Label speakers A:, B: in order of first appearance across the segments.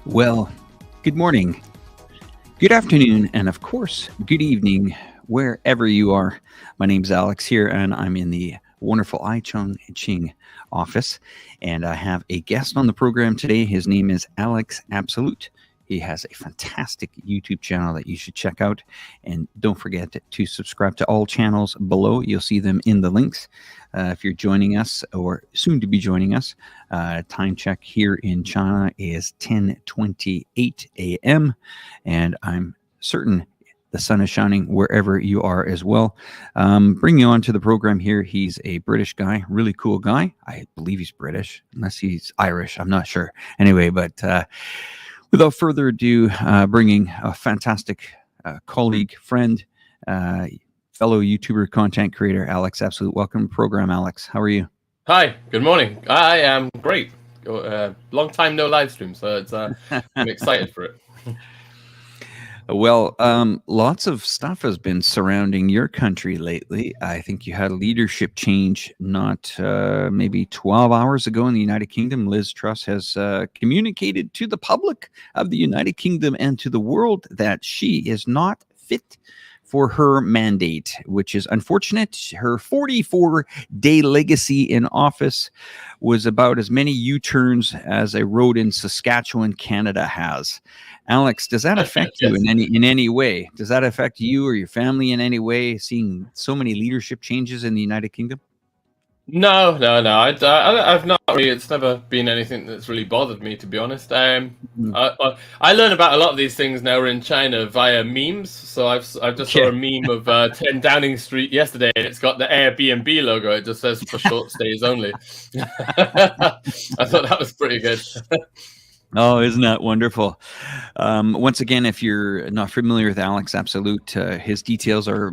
A: Well, good morning, good afternoon, and of course, good evening, wherever you are. My name's Alex here, and I'm in the wonderful iChongqing office. And I have a guest on the program today. His name is Alex Absolute. He has a fantastic YouTube channel that you should check out. And don't forget to subscribe to all channels below. You'll see them in the links. If you're joining us or soon to be joining us, time check here in China is 10:28 a.m. And I'm certain the sun is shining wherever you are as well. Bring you on to the program here. He's a British guy, really cool guy. I believe he's British, unless he's Irish. I'm not sure. Anyway, but without further ado, bringing a fantastic colleague, friend, fellow YouTuber, content creator, Alex Absolute. Welcome to the program, Alex. How are you?
B: Hi, good morning. I am great. Long time no live stream, so it's, I'm excited for it.
A: Well, lots of stuff has been surrounding your country lately. I think you had a leadership change not maybe 12 hours ago in the United Kingdom. Liz Truss has communicated to the public of the United Kingdom and to the world that she is not fit for her mandate, which is unfortunate. Her 44-day legacy in office was about as many U-turns as a road in Saskatchewan, Canada has. Alex, does that affect you in any way? Does that affect you or your family in any way, seeing so many leadership changes in the United Kingdom?
B: No. I've not really. It's never been anything that's really bothered me, to be honest. I learn about a lot of these things now in China via memes. So I've just saw a meme of 10 Downing Street yesterday, and it's got the Airbnb logo. It just says for short stays only. I thought that was pretty good.
A: Oh, isn't that wonderful? Once again, if you're not familiar with Alex Absolute, his details are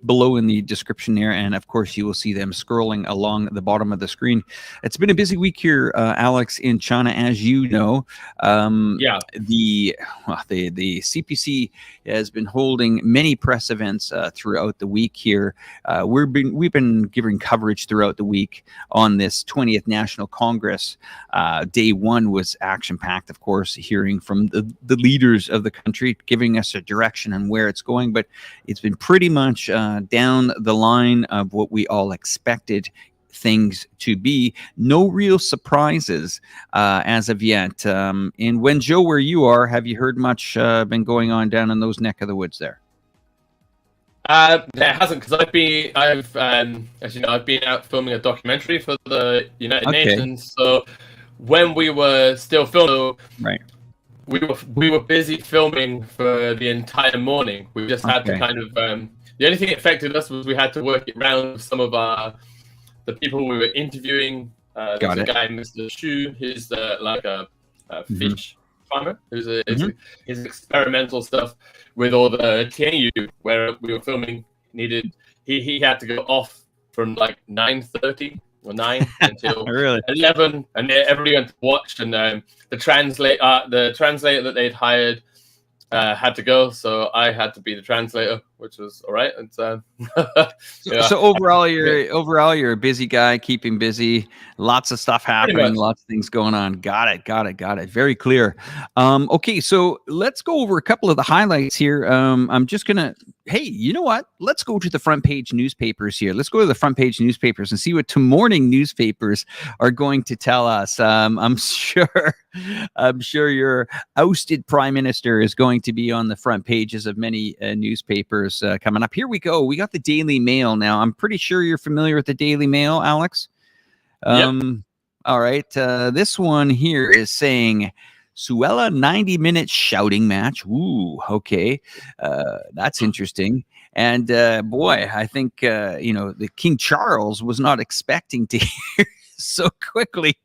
A: below in the description there. And of course, you will see them scrolling along the bottom of the screen. It's been a busy week here, Alex, in China, as you know. The CPC has been holding many press events throughout the week here. We've been giving coverage throughout the week on this 20th National Congress. Day one was action-packed, of course, hearing from the leaders of the country, giving us a direction on where it's going. But it's been pretty much down the line of what we all expected things to be. No real surprises as of yet. In Wenzhou, where you are, have you heard much been going on down in those neck of the woods there?
B: There hasn't, because as you know, I've been out filming a documentary for the United Nations. So when we were still filming,
A: right,
B: we were busy filming for the entire morning. We just had to kind of the only thing that affected us was we had to work it around with some of the people we were interviewing. There's a guy, Mr. Shu, he's like a fish farmer, who's his experimental stuff with all the Tianyu where we were filming he had to go off from like 9:30 or 9 until 11, and everybody went to watch, and the translator that they'd hired had to go, so I had to be the translator, which was all right. And so
A: overall, you're a busy guy, keeping busy, lots of stuff happening, lots of things going on. Got it. Very clear. Okay, so let's go over a couple of the highlights here. I'm just gonna. Hey, you know what? Let's go to the front page newspapers here. Let's go to the front page newspapers and see what tomorning newspapers are going to tell us. I'm sure your ousted prime minister is going to be on the front pages of many newspapers coming up. Here we go. We got the Daily Mail now. I'm pretty sure you're familiar with the Daily Mail, Alex. All right. This one here is saying Suella 90-minute shouting match. Ooh, okay. That's interesting. And boy, I think, the King Charles was not expecting to hear so quickly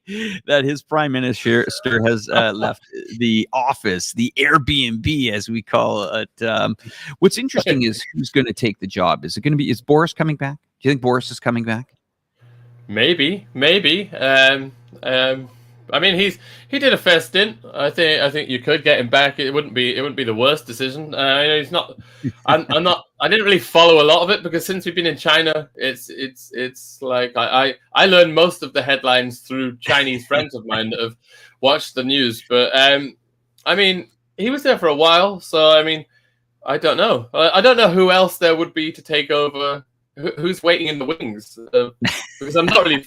A: that his prime minister has left the office, the Airbnb, as we call it. What's interesting is who's going to take the job. Is Boris coming back? Do you think Boris is coming back?
B: Maybe. I mean, he did a fair stint. I think you could get him back. It wouldn't be the worst decision. He's not. I didn't really follow a lot of it because since we've been in China, it's like I learned most of the headlines through Chinese friends of mine that have watched the news. But I mean, he was there for a while, so I mean, I don't know. I don't know who else there would be to take over. Who's waiting in the wings? Because I'm not really.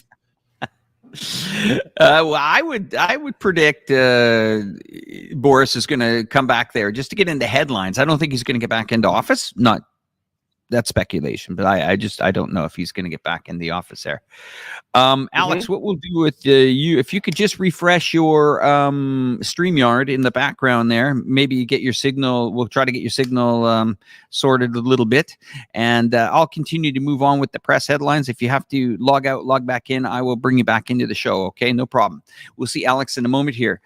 A: Well, I would predict Boris is going to come back there just to get into headlines. I don't think he's going to get back into office. Not that's speculation, but I don't know if he's going to get back in the office there. Alex, what we'll do with you, if you could just refresh your StreamYard in the background there, maybe get your signal. We'll try to get your signal sorted a little bit, and I'll continue to move on with the press headlines. If you have to log out, log back in, I will bring you back into the show. Okay, no problem. We'll see Alex in a moment here.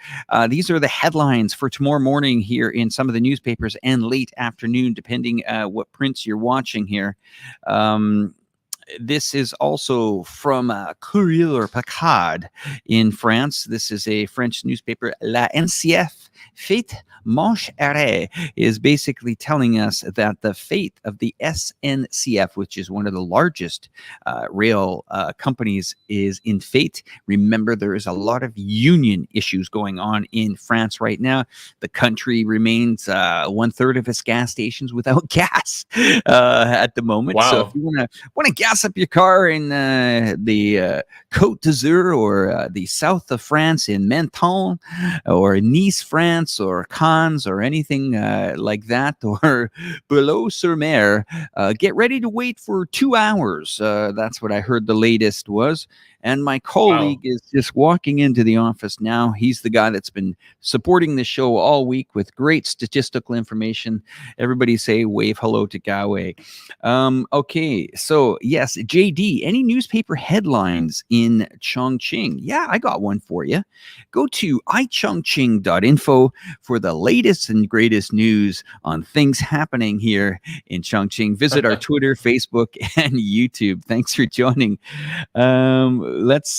A: These are the headlines for tomorrow morning here in some of the newspapers and late afternoon, depending what prints you're watching here. This is also from Courrier Picard in France. This is a French newspaper. La NCF Fête Manche Arrêt is basically telling us that the fate of the SNCF, which is one of the largest rail companies, is in fate. Remember, there is a lot of union issues going on in France right now. The country remains 1/3 of its gas stations without gas at the moment.
B: Wow.
A: So if you want to gas up your car in the Côte d'Azur or the south of France in Menton or Nice, France, or Cannes or anything like that, or Boulogne-sur-Mer, get ready to wait for 2 hours. That's what I heard the latest was. And my colleague is just walking into the office now. He's the guy that's been supporting the show all week with great statistical information. Everybody say wave hello to Gawe. Okay, so yes, JD, any newspaper headlines in Chongqing? Yeah, I got one for you. Go to iChongqing.info for the latest and greatest news on things happening here in Chongqing. Visit our Twitter, Facebook, and YouTube. Thanks for joining. Let's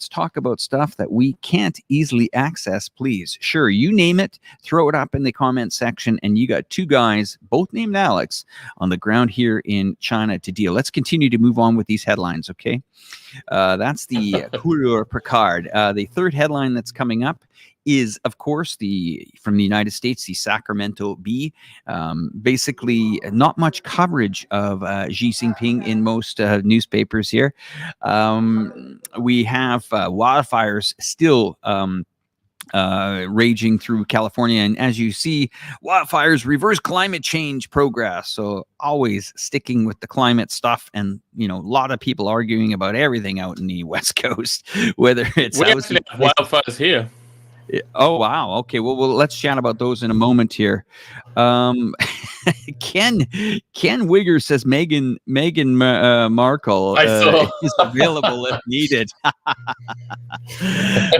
A: talk about stuff that we can't easily access, please. Sure, you name it, throw it up in the comment section, and you got two guys, both named Alex, on the ground here in China to deal. Let's continue to move on with these headlines, okay? That's the Courrier Picard. The third headline that's coming up is, of course, from the United States, the Sacramento Bee. Basically, not much coverage of Xi Jinping in most newspapers here. We have wildfires still raging through California, and as you see, wildfires reverse climate change progress. So always sticking with the climate stuff, and a lot of people arguing about everything out in the West Coast, whether it's
B: we actually have wildfires here.
A: Oh, wow. Okay. Well, let's chat about those in a moment here. Ken Wigger says Meghan Markle is available if needed.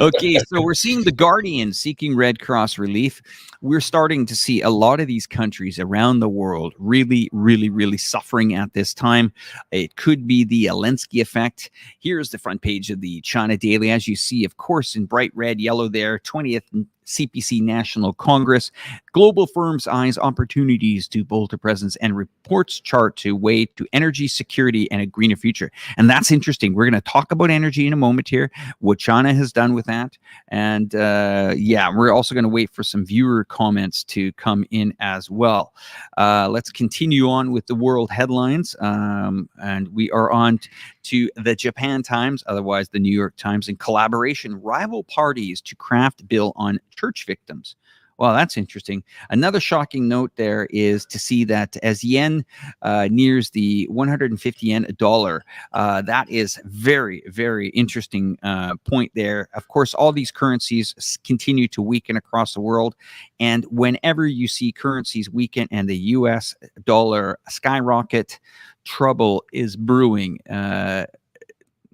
A: Okay, so we're seeing The Guardian seeking Red Cross relief. We're starting to see a lot of these countries around the world really, really, really suffering at this time. It could be the Zelensky effect. Here's the front page of the China Daily. As you see, of course, in bright red, yellow there, 20th CPC National Congress. Global firms eyes opportunities to bolster presence, and reports chart to way to energy security and a greener future. And that's interesting. We're going to talk about energy in a moment here, what China has done with that. And we're also going to wait for some viewer comments to come in as well. Let's continue on with the world headlines. And we are on to the Japan Times, otherwise the New York Times. In collaboration, rival parties to craft bill on church victims. Well, that's interesting. Another shocking note there is to see that as yen nears the 150 yen a dollar, that is very, very interesting point there. Of course, all these currencies continue to weaken across the world. And whenever you see currencies weaken and the US dollar skyrocket, trouble is brewing.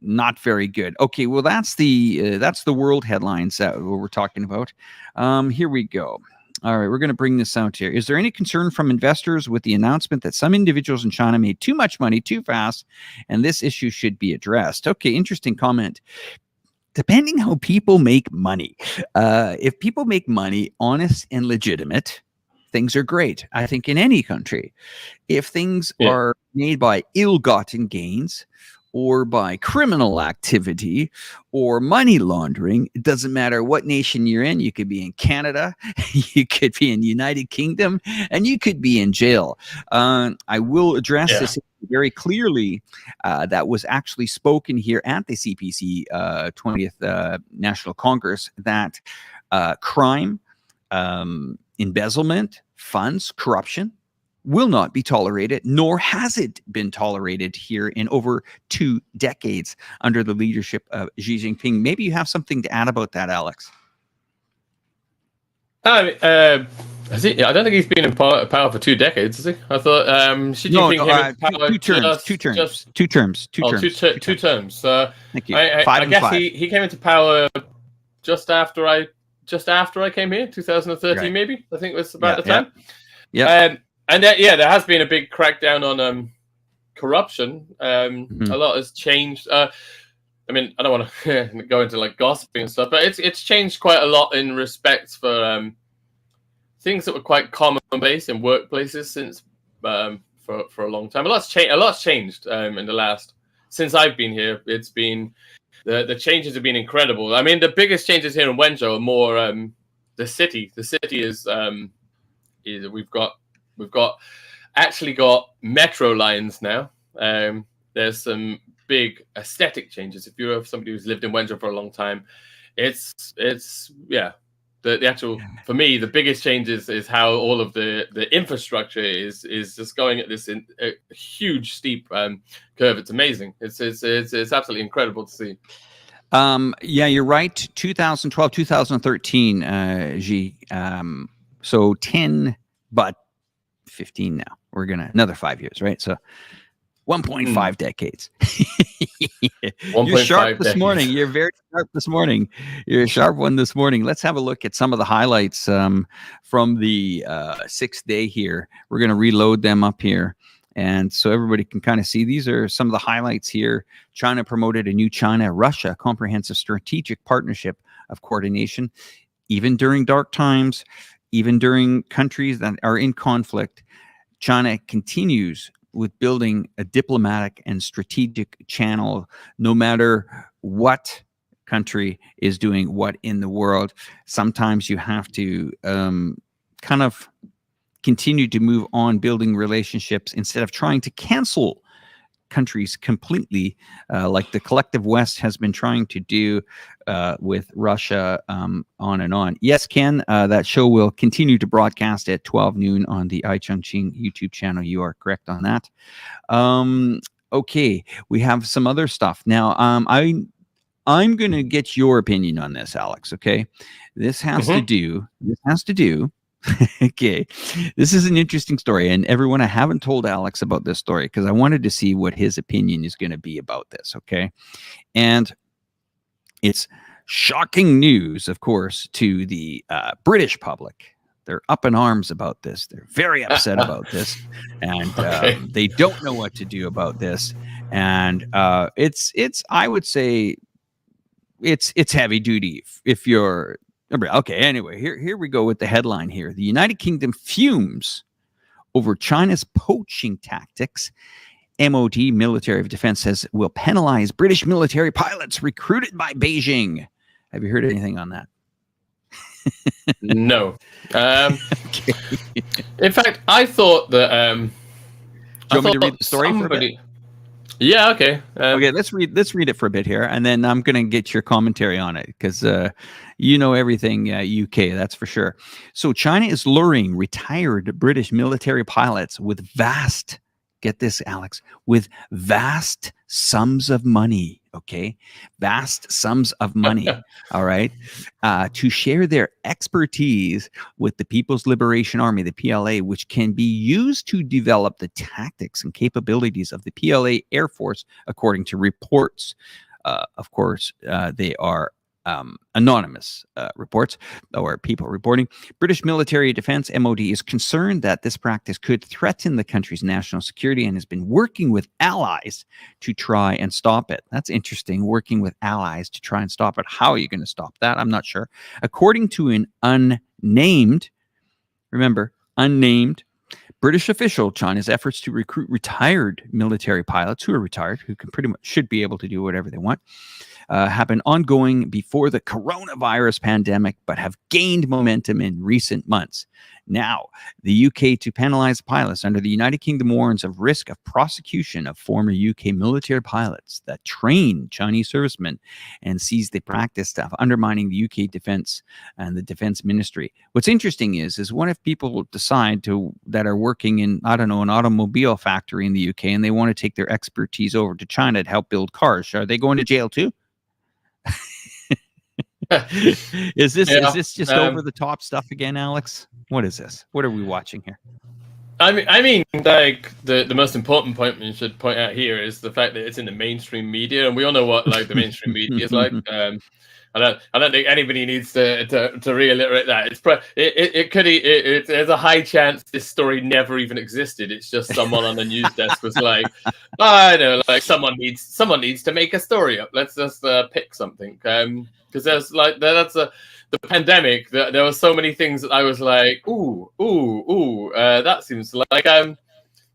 A: Not very good. Okay, well, that's the world headlines that we're talking about. Here we go. All right, we're going to bring this out here. Is there any concern from investors with the announcement that some individuals in China made too much money too fast, and this issue should be addressed? Okay, interesting comment. Depending how people make money, if people make money honest and legitimate, things are great. I think in any country, if things are made by ill-gotten gains, or by criminal activity or money laundering. It doesn't matter what nation you're in. You could be in Canada, you could be in the United Kingdom, and you could be in jail. I will address this very clearly. That was actually spoken here at the CPC 20th National Congress, that crime, embezzlement, funds, corruption will not be tolerated, nor has it been tolerated here in over 2 decades under the leadership of Xi Jinping. Maybe you have something to add about that, Alex.
B: Has he? I don't think he's been in power for 2 decades, has he? I thought Xi Jinping came into power
A: two terms.
B: Two terms.
A: Thank you.
B: I guess he came into power just after I came here, 2013, right. Maybe. I think it was about the time.
A: Yeah.
B: And there has been a big crackdown on corruption. A lot has changed. I mean, I don't want to go into like gossiping and stuff, but it's changed quite a lot in respect for things that were quite commonplace in workplaces since for a long time. A lot's changed in the last, since I've been here. It's been the changes have been incredible. I mean, the biggest changes here in Wenzhou are more the city. The city is we've actually got metro lines now. There's some big aesthetic changes. If you're somebody who's lived in Wenzhou for a long time, it's the actual, for me, the biggest change is how all of the infrastructure is just going at this a huge steep curve. It's amazing. It's absolutely incredible to see.
A: Yeah, you're right. 2012, 2013, Xi. So 10, but 15 now. We're gonna another 5 years, right? So 1.5 decades. You're sharp this morning. You're very sharp this morning. You're a sharp one this morning. Let's have a look at some of the highlights from the 6th day here. We're going to reload them up here. And so everybody can kind of see, these are some of the highlights here. China promoted a new China-Russia comprehensive strategic partnership of coordination, even during dark times, even during countries that are in conflict. China continues with building a diplomatic and strategic channel, no matter what country is doing what in the world. Sometimes you have to kind of continue to move on building relationships instead of trying to cancel countries completely, like the collective West has been trying to do with Russia, on and on. Yes, Ken, that show will continue to broadcast at 12 noon on the iChongqing YouTube channel. You are correct on that. Okay, we have some other stuff. Now, I'm going to get your opinion on this, Alex, okay? This has to do, okay, this is an interesting story, and everyone, I haven't told Alex about this story because I wanted to see what his opinion is going to be about this, okay? And it's shocking news, of course, to the British public. They're up in arms about this. They're very upset about this, and they don't know what to do about this. And it's I would say it's heavy duty if you're. Okay, anyway, here we go with the headline here. The United Kingdom fumes over China's poaching tactics. MOD, Military of Defense, says will penalize British military pilots recruited by Beijing. Have you heard anything on that?
B: No. Okay. In fact, I thought that...
A: Do you want me to read the story for a bit?
B: Yeah, okay.
A: Okay, let's read it for a bit here, and then I'm going to get your commentary on it, because you know everything UK, that's for sure. So China is luring retired British military pilots with vast, get this, Alex, with vast sums of money, okay? Vast sums of money, all right? To share their expertise with the People's Liberation Army, the PLA, which can be used to develop the tactics and capabilities of the PLA Air Force, according to reports. Of course, they are anonymous reports or people reporting. British military defense, MOD, is concerned that this practice could threaten the country's national security and has been working with allies to try and stop it. That's interesting, working with allies to try and stop it. How are you going to stop that? I'm not sure. According to an unnamed, remember, unnamed British official, China's efforts to recruit retired military pilots who are retired, who can pretty much should be able to do whatever they want, have been ongoing before the coronavirus pandemic, but have gained momentum in recent months. Now, the UK to penalize pilots under the United Kingdom warns of risk of prosecution of former UK military pilots that train Chinese servicemen and sees the practice of undermining the UK defense and the defense ministry. What's interesting is what if people decide that are working in, I don't know, an automobile factory in the UK and they want to take their expertise over to China to help build cars? Are they going to jail too? Is this just over the top stuff again, Alex? What is this? What are we watching here?
B: I mean, like the most important point we should point out here is the fact that it's in the mainstream media, and we all know what like the mainstream media is like. I don't think anybody needs to reiterate that. There's a high chance this story never even existed. It's just someone on the news desk was like, I know, like someone needs to make a story up. Let's just pick something. Because there's like the pandemic. There were so many things that I was like, that seems like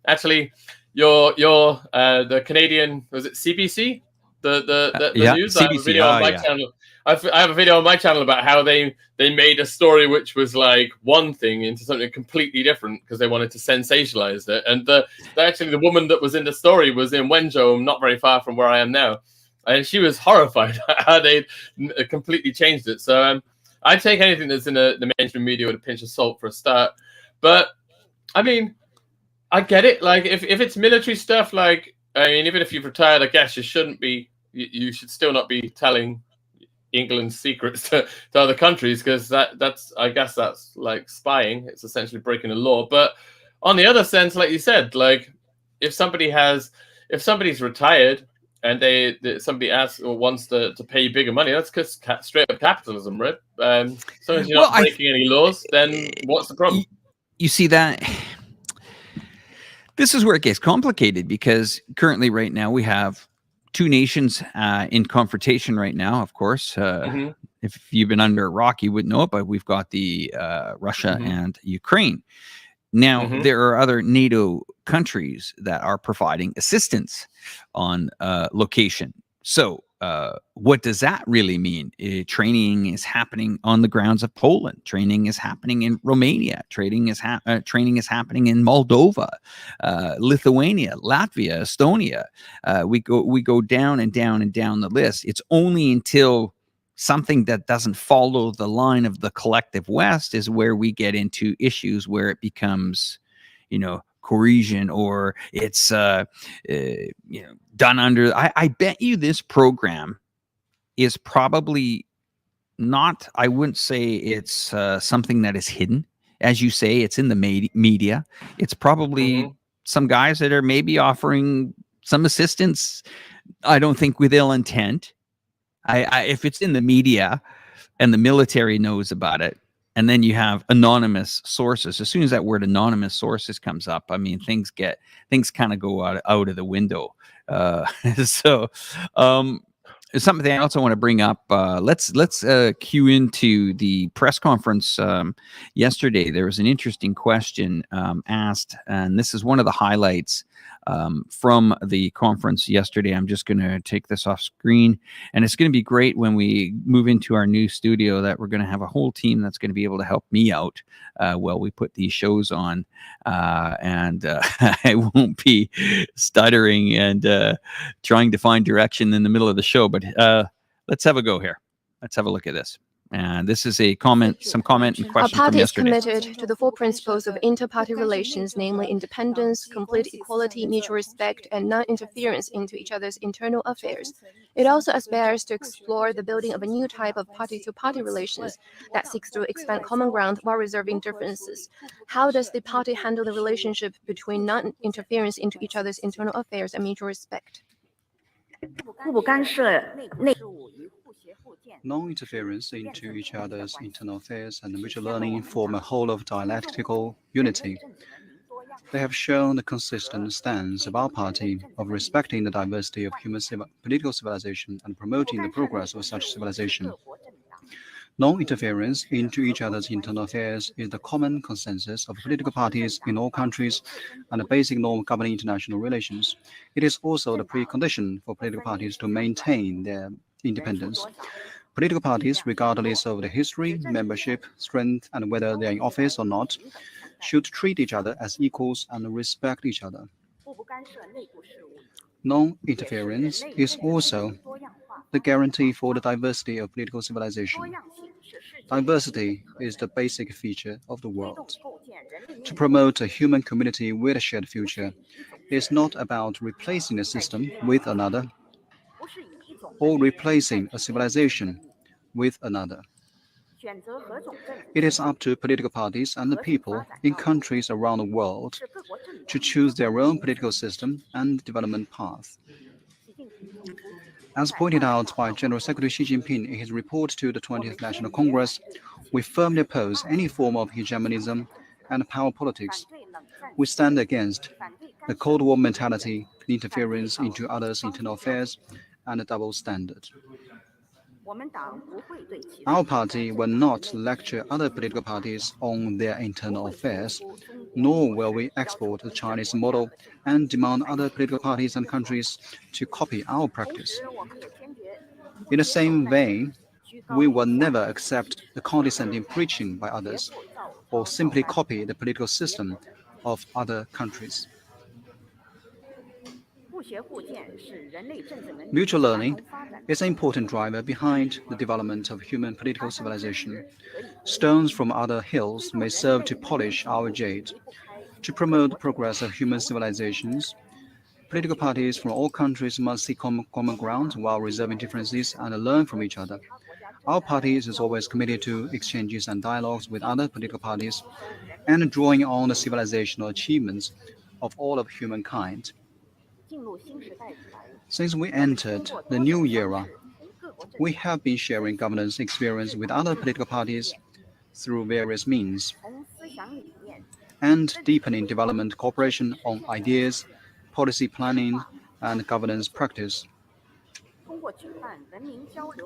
B: actually your the Canadian, was it CPC? The news.
A: CBC,
B: I have a video on my channel. I have a video on my channel about how they made a story which was like one thing into something completely different because they wanted to sensationalize it. And actually the woman that was in the story was in Wenzhou, not very far from where I am now, and she was horrified at how they completely changed it. So I take anything that's in the mainstream media with a pinch of salt for a start. But I mean, I get it. Like if it's military stuff, like I mean, even if you've retired, I guess you shouldn't be. You should still not be telling England's secrets to other countries, because that's I guess that's like spying. It's essentially breaking the law. But on the other sense, like you said, like if somebody's retired and somebody asks or wants to pay bigger money, that's just straight up capitalism, right? So if you're not breaking any laws, then what's the problem?
A: You see that. This is where it gets complicated, because currently right now we have two nations in confrontation right now, of course. If you've been under a rock, you wouldn't know it, but we've got the Russia and Ukraine. Now, there are other NATO countries that are providing assistance on location. So what does that really mean? Training is happening on the grounds of Poland. Training is happening in Romania. Training is happening in Moldova, Lithuania, Latvia, Estonia. We go down and down and down the list. It's only until something that doesn't follow the line of the collective West is where we get into issues where it becomes, coercion, or it's done under. I bet you this program is probably not. I wouldn't say it's something that is hidden, as you say. It's in the media. It's probably some guys that are maybe offering some assistance. I don't think with ill intent. If it's in the media and the military knows about it, and then you have anonymous sources. As soon as that word anonymous sources comes up, I mean, things kind of go out of the window. So something else I want to bring up. Let's cue into the press conference yesterday. There was an interesting question asked, and this is one of the highlights from the conference yesterday. I'm just going to take this off screen, and it's going to be great when we move into our new studio that we're going to have a whole team that's going to be able to help me out while we put these shows on, and I won't be stuttering and trying to find direction in the middle of the show. But let's have a go here. Let's have a look at this. And this is some comment and question from yesterday.
C: Our party is committed to the four principles of inter-party relations, namely independence, complete equality, mutual respect, and non-interference into each other's internal affairs. It also aspires to explore the building of a new type of party-to-party relations that seeks to expand common ground while reserving differences. How does the party handle the relationship between non-interference into each other's internal affairs and mutual respect?
D: Non-interference into each other's internal affairs and mutual learning form a whole of dialectical unity. They have shown the consistent stance of our party of respecting the diversity of human political civilization and promoting the progress of such civilization. Non-interference into each other's internal affairs is the common consensus of political parties in all countries and a basic norm governing international relations. It is also the precondition for political parties to maintain their independence. Political parties, regardless of their history, membership, strength, and whether they are in office or not, should treat each other as equals and respect each other. Non-interference is also the guarantee for the diversity of political civilization. Diversity is the basic feature of the world. To promote a human community with a shared future is not about replacing a system with another or replacing a civilization with another. It is up to political parties and the people in countries around the world to choose their own political system and development path. As pointed out by General Secretary Xi Jinping in his report to the 20th National Congress, we firmly oppose any form of hegemonism and power politics. We stand against the Cold War mentality, interference into others' internal affairs, and a double standard. Our party will not lecture other political parties on their internal affairs, nor will we export the Chinese model and demand other political parties and countries to copy our practice. In the same vein, we will never accept the condescending preaching by others or simply copy the political system of other countries. Mutual learning is an important driver behind the development of human political civilization. Stones from other hills may serve to polish our jade. To promote the progress of human civilizations, political parties from all countries must seek common ground while resolving differences and learn from each other. Our party is always committed to exchanges and dialogues with other political parties and drawing on the civilizational achievements of all of humankind. Since we entered the new era, we have been sharing governance experience with other political parties through various means and deepening development cooperation on ideas, policy planning, and governance practice.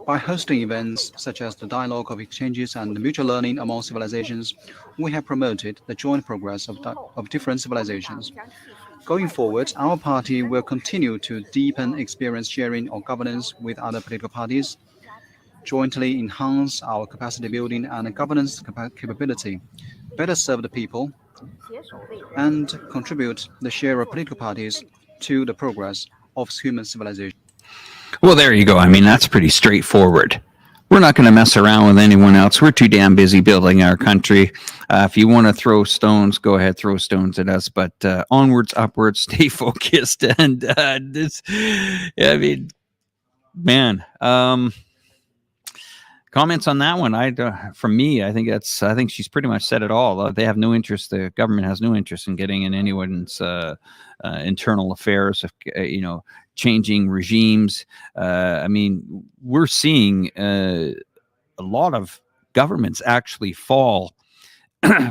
D: By hosting events such as the dialogue of exchanges and mutual learning among civilizations, we have promoted the joint progress of different civilizations. Going forward, our party will continue to deepen experience sharing on governance with other political parties, jointly enhance our capacity building and governance capability, better serve the people, and contribute the share of political parties to the progress of human civilization.
A: Well, there you go. I mean, that's pretty straightforward. We're not going to mess around with anyone else. We're too damn busy building our country. If you want to throw stones, go ahead, throw stones at us. But onwards, upwards, stay focused. And this, I mean, man, comments on that one? From me, I think she's pretty much said it all. They have no interest. The government has no interest in getting in anyone's internal affairs. Changing regimes. I mean, we're seeing a lot of governments actually fall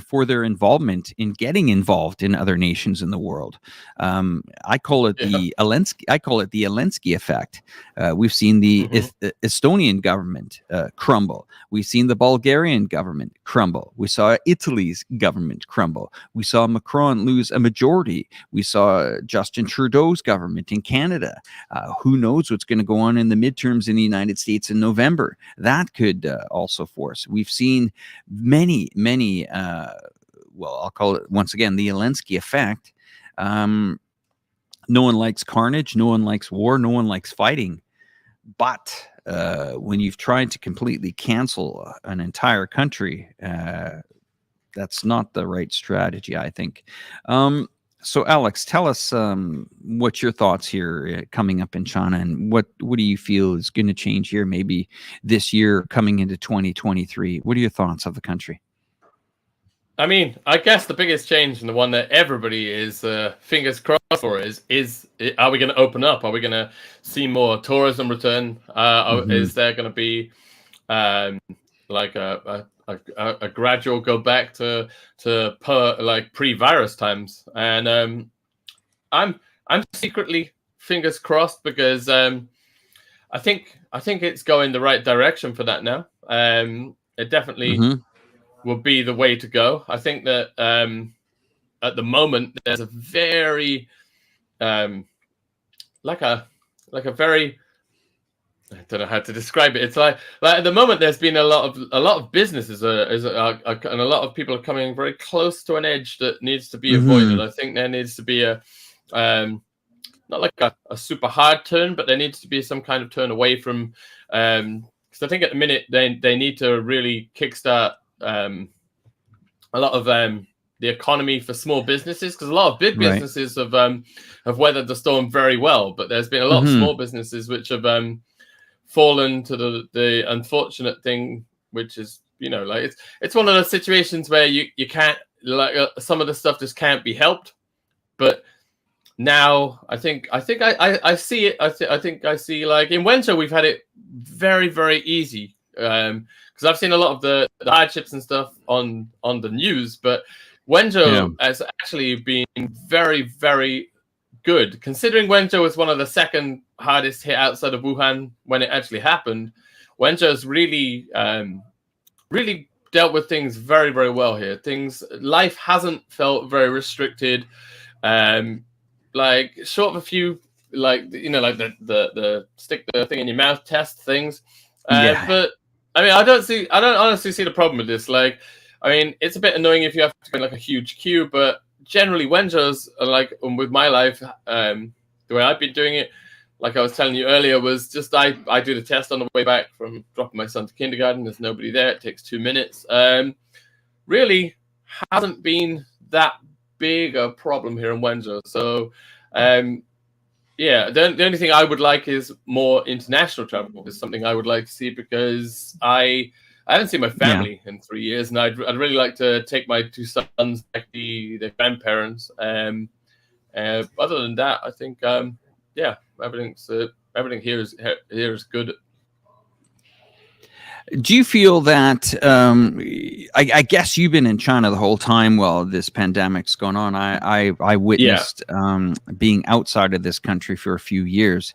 A: for their involvement in getting involved in other nations in the world. I call it the Zelensky effect. We've seen the Estonian government crumble. We've seen the Bulgarian government crumble. We saw Italy's government crumble. We saw Macron lose a majority. We saw Justin Trudeau's government in Canada. Who knows what's going to go on in the midterms in the United States in November? That could also force. We've seen many I'll call it once again the Zelensky effect. No one likes carnage. No one likes war. No one likes fighting. But when you've tried to completely cancel an entire country, that's not the right strategy, I think. So, Alex, tell us what's your thoughts here coming up in China, and what do you feel is going to change here maybe this year coming into 2023? What are your thoughts of the country?
B: I mean, I guess the biggest change, and the one that everybody is fingers crossed for, is are we going to open up? Are we going to see more tourism return? Is there going to be like a gradual go back to pre-virus times? And I'm secretly fingers crossed, because I think it's going the right direction for that now. it definitely will be the way to go. I think that at the moment there's a very like a very, I don't know how to describe it. It's like at the moment there's been a lot of businesses and a lot of people are coming very close to an edge that needs to be avoided. I think there needs to be a not like a super hard turn, but there needs to be some kind of turn away from because I think at the minute they need to really kickstart a lot of the economy for small businesses, because a lot of big businesses have weathered the storm very well, but there's been a lot of small businesses which have fallen to the unfortunate thing, which is, you know, like it's one of those situations where you can't, like some of the stuff just can't be helped. But now I think I see it. I think I see, like in Wenzhou we've had it very, very easy, because I've seen a lot of the hardships and stuff on the news, but Wenzhou has actually been very, very good, considering Wenzhou was one of the second hardest hit outside of Wuhan when it actually happened. Wenzhou's really really dealt with things very, very well here. Life hasn't felt very restricted, like short of a few, like, you know, like the stick the thing in your mouth test things, but I mean, I don't honestly see the problem with this. Like, I mean, it's a bit annoying if you have to go in like a huge queue, but generally Wenzhou's, like with my life, the way I've been doing it, like I was telling you earlier, was just I do the test on the way back from dropping my son to kindergarten. There's nobody there. It takes 2 minutes. Really hasn't been that big a problem here in Wenzhou. So, yeah, the only thing I would like is more international travel. Is something I would like to see, because I haven't seen my family in 3 years, and I'd really like to take my 2 sons back to their grandparents. Other than that, I think everything here is good.
A: Do you feel that? I guess you've been in China the whole time while this pandemic's going on. I witnessed being outside of this country for a few years.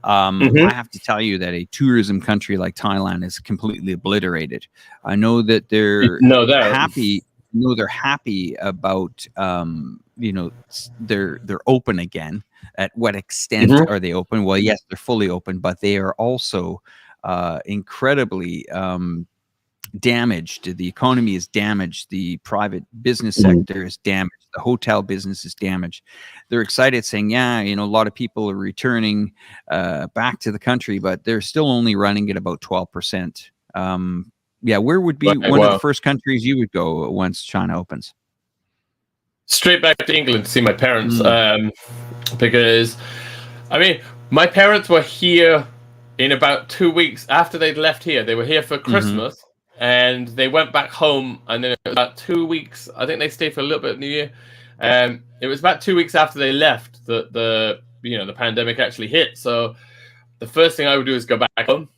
A: I have to tell you that a tourism country like Thailand is completely obliterated. I know that they're happy. No, they're happy about you know, they're open again. At what extent are they open? Well, yes, they're fully open, but they are also incredibly damaged. The economy is damaged. The private business sector is damaged. The hotel business is damaged. They're excited, saying, yeah, you know, a lot of people are returning back to the country, but they're still only running at about 12%. Yeah, where would be one of the first countries you would go once China opens?
B: Straight back to England to see my parents, because, I mean, my parents were here in about 2 weeks after they'd left here. They were here for Christmas, and they went back home, and then about 2 weeks, I think they stayed for a little bit of New Year. It was about 2 weeks after they left that the pandemic actually hit. So the first thing I would do is go back home,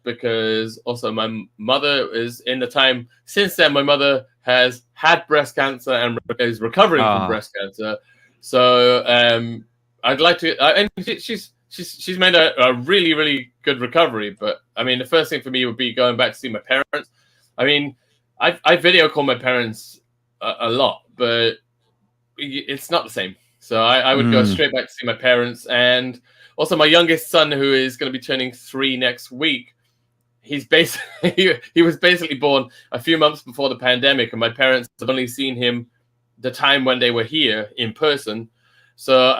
B: because also my mother is, in the time since then, my mother has had breast cancer and is recovering from breast cancer. So I'd like to, and she's made a really, really good recovery. But I mean, the first thing for me would be going back to see my parents. I mean, I video call my parents a lot, but it's not the same. So I would go straight back to see my parents. And also my youngest son, who is going to be turning 3 next week, he was basically born a few months before the pandemic, and my parents have only seen him the time when they were here in person. So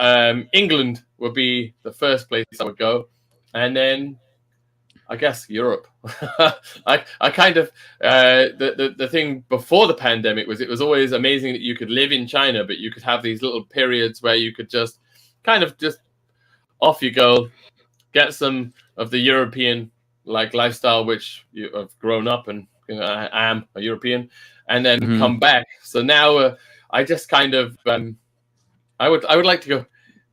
B: England would be the first place I would go, and then I guess Europe. I kind of the thing before the pandemic was, it was always amazing that you could live in China, but you could have these little periods where you could just kind of just off you go, get some of the European like lifestyle, which you have grown up, and you know, I am a European, and then come back. So now I just kind of I would like to go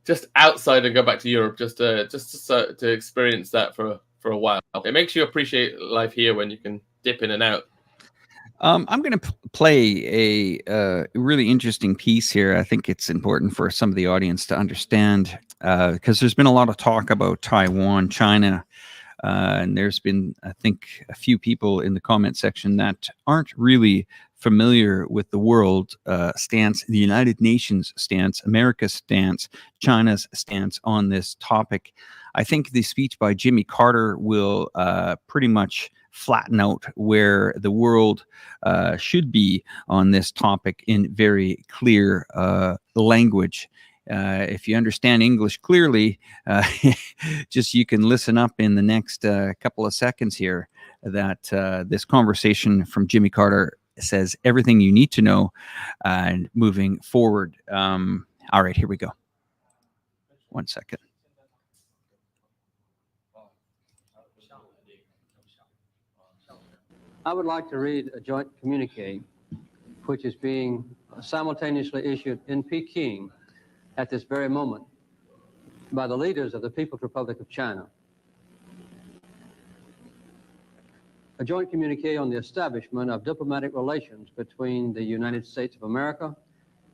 B: just outside and go back to Europe, just to experience that for a while. It makes you appreciate life here when you can dip in and out.
A: I'm going to play a really interesting piece here. I think it's important for some of the audience to understand, because there's been a lot of talk about Taiwan, China And there's been, I think, a few people in the comment section that aren't really familiar with the world stance, the United Nations stance, America's stance, China's stance on this topic. I think the speech by Jimmy Carter will pretty much flatten out where the world should be on this topic in very clear language. If you understand English clearly, just you can listen up in the next couple of seconds here that this conversation from Jimmy Carter says everything you need to know and moving forward. All right, here we go. 1 second.
E: I would like to read a joint communique which is being simultaneously issued in Peking at this very moment by the leaders of the People's Republic of China. A joint communique on the establishment of diplomatic relations between the United States of America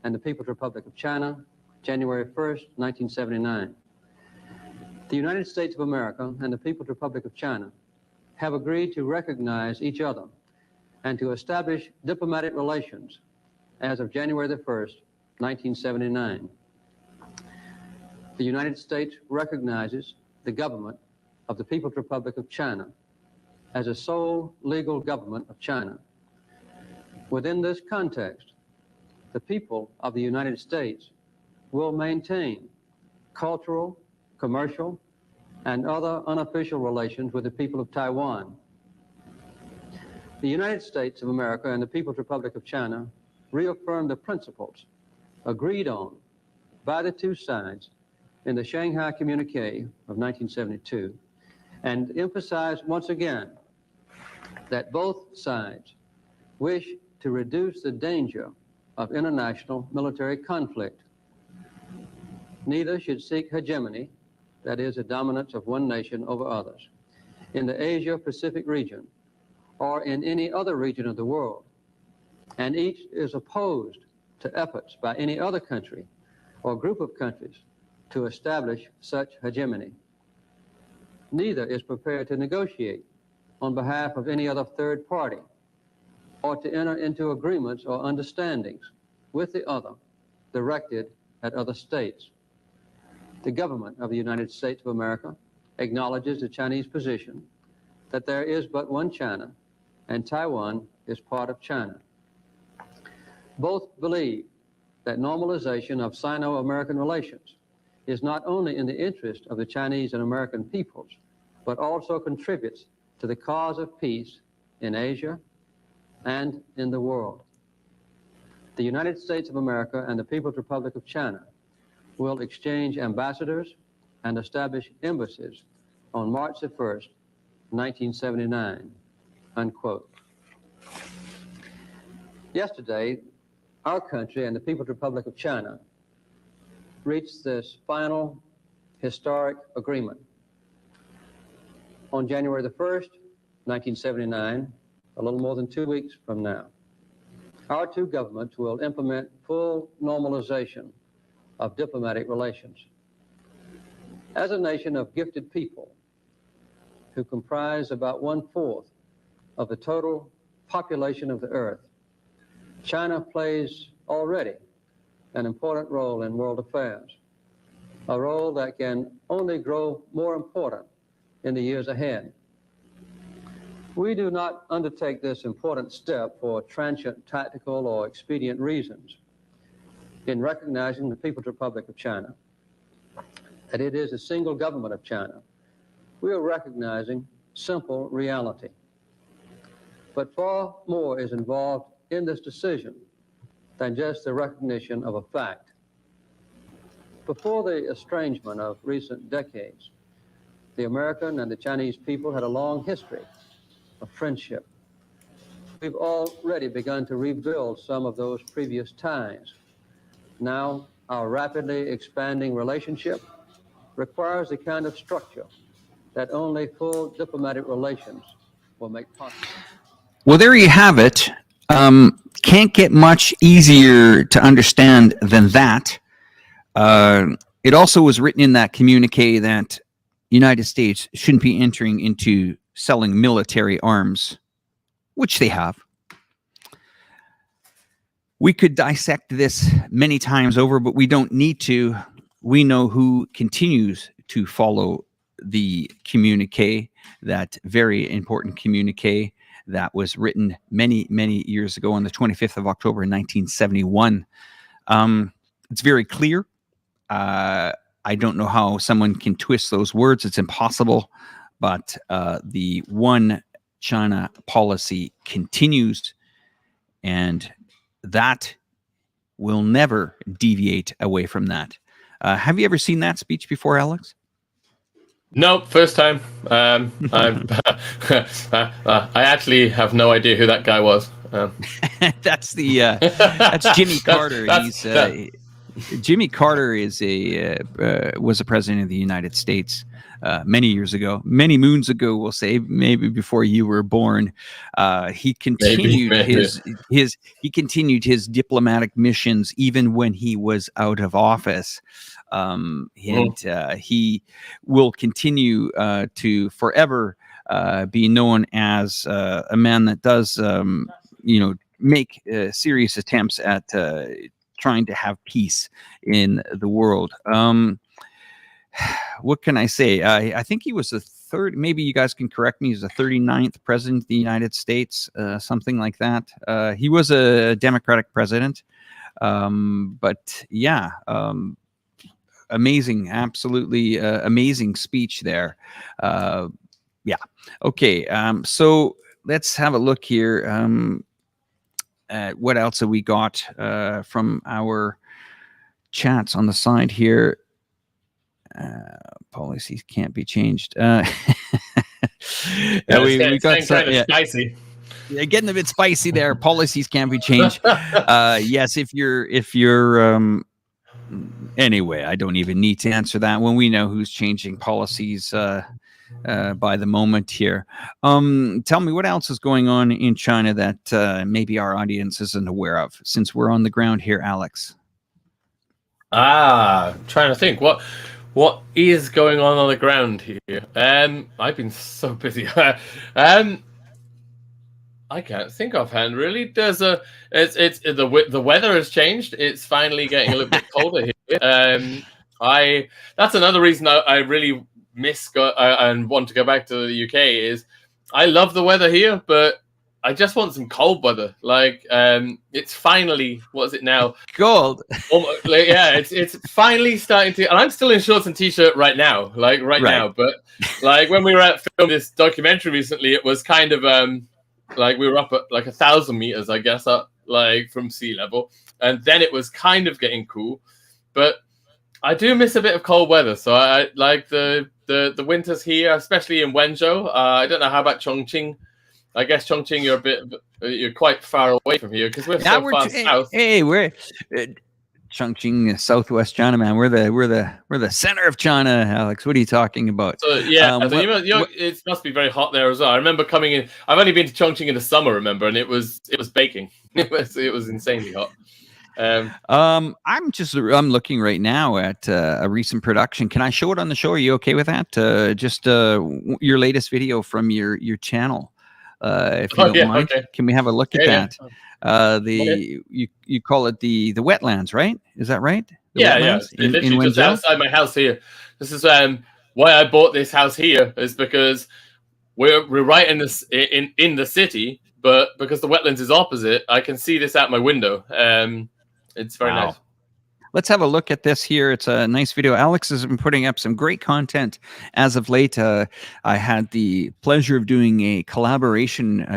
E: and the People's Republic of China, January 1st, 1979. The United States of America and the People's Republic of China have agreed to recognize each other and to establish diplomatic relations as of January the 1st, 1979. The United States recognizes the government of the People's Republic of China as a sole legal government of China. Within this context, the people of the United States will maintain cultural, commercial, and other unofficial relations with the people of Taiwan. The United States of America and the People's Republic of China reaffirm the principles agreed on by the two sides in the Shanghai Communique of 1972, and emphasize once again that both sides wish to reduce the danger of international military conflict. Neither should seek hegemony, that is, a dominance of one nation over others, in the Asia-Pacific region or in any other region of the world, and each is opposed to efforts by any other country or group of countries to establish such hegemony. Neither is prepared to negotiate on behalf of any other third party or to enter into agreements or understandings with the other directed at other states. The government of the United States of America acknowledges the Chinese position that there is but one China and Taiwan is part of China. Both believe that normalization of Sino-American relations is not only in the interest of the Chinese and American peoples, but also contributes to the cause of peace in Asia and in the world. The United States of America and the People's Republic of China will exchange ambassadors and establish embassies on March the 1st, 1979, unquote. Yesterday, our country and the People's Republic of China reached this final historic agreement. On January the 1st, 1979, a little more than 2 weeks from now, our two governments will implement full normalization of diplomatic relations. As a nation of gifted people who comprise about 1/4 of the total population of the earth, China plays already an important role in world affairs, a role that can only grow more important in the years ahead. We do not undertake this important step for transient tactical or expedient reasons. In recognizing the People's Republic of China, that it is a single government of China, we are recognizing simple reality. But far more is involved in this decision than just the recognition of a fact. Before the estrangement of recent decades, the American and the Chinese people had a long history of friendship. We've already begun to rebuild some of those previous ties. Now, our rapidly expanding relationship requires the kind of structure that only full diplomatic relations will make possible.
A: Well, there you have it. Can't get much easier to understand than that. It also was written in that communique that United States shouldn't be entering into selling military arms, which they have. We could dissect this many times over, but we don't need to. We know who continues to follow the communique, that very important communique that was written many, many years ago on the 25th of October, 1971. It's very clear. I don't know how someone can twist those words. It's impossible. But the one China policy continues, and that will never deviate away from that. Have you ever seen that speech before, Alex?
B: Nope, first time. I actually have no idea who that guy was.
A: That's Jimmy Carter. Jimmy Carter was a president of the United States many years ago, many moons ago. We'll say maybe before you were born. He continued he continued his diplomatic missions even when he was out of office. And he will continue to forever be known as a man that does, make serious attempts at trying to have peace in the world. What can I say? I think he was the third, maybe you guys can correct me, he's the 39th president of the United States, something like that. He was a Democratic president. But yeah, amazing, absolutely amazing speech there. Yeah. Okay. So let's have a look here. What else have we got from our chats on the side here? Policies can't be changed. We got some,
B: spicy.
A: Yeah, getting a bit spicy there. Policies can't be changed. Yes, if you're anyway, I don't even need to answer that when we know who's changing policies by the moment here. Tell me what else is going on in China that maybe our audience isn't aware of, since we're on the ground here, Alex.
B: Trying to think what is going on the ground here. I've been so busy. I can't think offhand, really. There's the weather has changed. It's finally getting a little bit colder here. That's another reason I really miss and want to go back to the UK is I love the weather here, but I just want some cold weather. Like it's finally, what is it now?
A: Cold.
B: Yeah, it's finally starting to. And I'm still in shorts and t-shirt right now, now. But like when we were at filming this documentary recently, it was kind of like we were up at like 1,000 meters, I guess, up like from sea level, and then it was kind of getting cool. But I do miss a bit of cold weather, so I like the winters here, especially in Wenzhou. I don't know how about Chongqing. I guess Chongqing, you're quite far away from here because we're so far south.
A: Hey, we're Chongqing, southwest China, man. We're the center of China, Alex. What are you talking about?
B: So yeah, it must be very hot there as well. I remember coming in. I've only been to Chongqing in the summer, remember, and it was baking. It was insanely hot.
A: I'm looking right now at a recent production. Can I show it on the show? Are you okay with that? Just your latest video from your channel. If you don't mind, okay. Can we have a look at that? You call it the wetlands, right? Is that right?
B: Yeah. In just outside my house here. This is why I bought this house here, is because we're right in this in the city, but because the wetlands is opposite, I can see this out my window. It's very nice.
A: Let's have a look at this here. It's a nice video. Alex has been putting up some great content as of late. I had the pleasure of doing a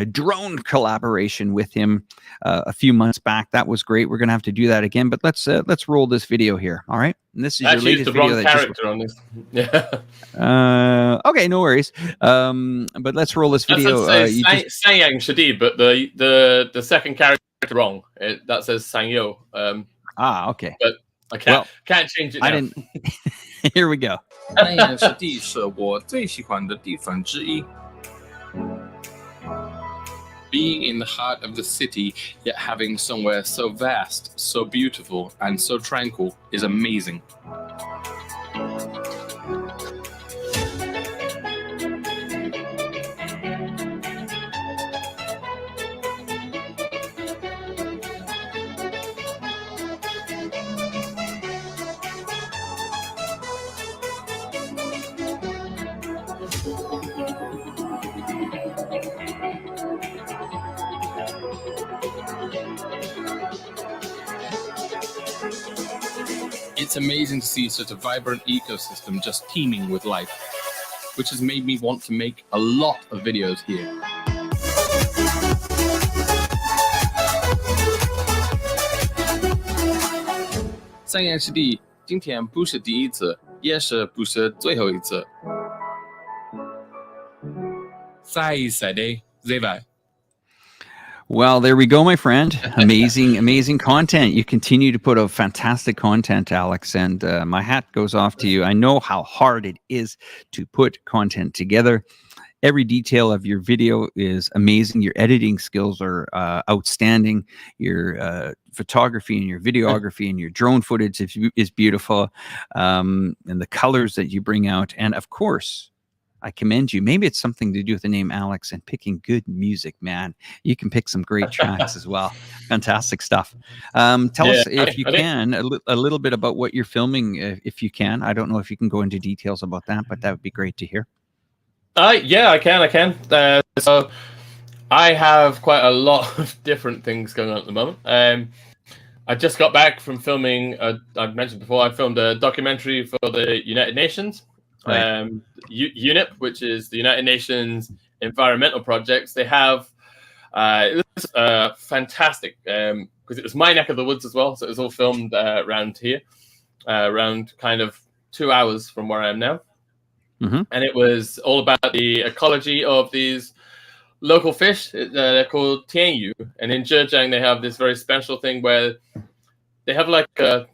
A: drone collaboration with him a few months back. That was great. We're going to have to do that again, but let's roll this video here. All right. And this is your latest video.
B: Wrong character on this. Yeah.
A: Okay, no worries. But let's roll this video.
B: Sanyang Shadid, but the second character wrong. That says Sangyo.
A: Okay.
B: But I can't change it now.
A: I didn't. Here we go.
F: 三岩是地是我最喜欢的地方之一。Being in the heart of the city, yet having somewhere so vast, so beautiful, and so tranquil is amazing. It's amazing to see such a vibrant ecosystem just teeming with life, which has made me want to make a lot of videos here. 上岩师弟，今天不是第一次，也是不是最后一次。再一次的，对吧？
A: Well, there we go, my friend. Amazing, amazing content. You continue to put out fantastic content, Alex, and my hat goes off to you. I know how hard it is to put content together. Every detail of your video is amazing. Your editing skills are outstanding. Your photography and your videography and your drone footage is beautiful. And the colors that you bring out. And of course, I commend you. Maybe it's something to do with the name Alex and picking good music, man. You can pick some great tracks as well. Fantastic stuff. Tell us, if you can, a little bit about what you're filming, if you can. I don't know if you can go into details about that, but that would be great to hear.
B: Yeah, I can. So I have quite a lot of different things going on at the moment. I just got back from filming, I've mentioned before, I filmed a documentary for the United Nations. Right. UNEP, which is the United Nations Environmental Projects. They have it was fantastic because it was my neck of the woods as well. So it was all filmed around here, around kind of 2 hours from where I am now. Mm-hmm. And it was all about the ecology of these local fish. They're called tianyu. And in Zhejiang, they have this very special thing where they have like a,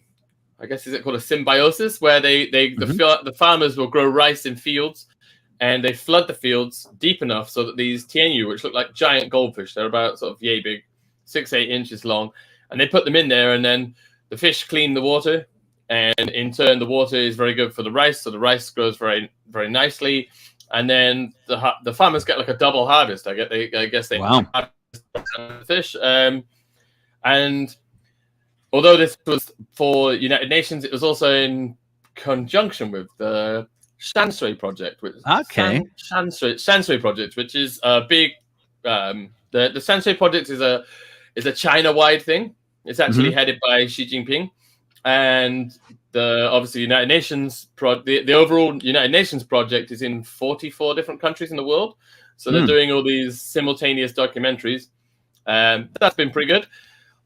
B: I guess, is it called a symbiosis, where the farmers will grow rice in fields, and they flood the fields deep enough so that these tianyu, which look like giant goldfish, they're about sort of yay big, 6-8 inches long, and they put them in there, and then the fish clean the water, and in turn the water is very good for the rice, so the rice grows very, very nicely, and then the farmers get like a double harvest. I guess they harvest the fish, and although this was for United Nations, it was also in conjunction with the Shanshui project, which Shanshui project, which is a big. The Shanshui project is a China-wide thing. It's actually headed by Xi Jinping, and obviously United Nations the overall United Nations project is in 44 different countries in the world. So they're doing all these simultaneous documentaries. That's been pretty good.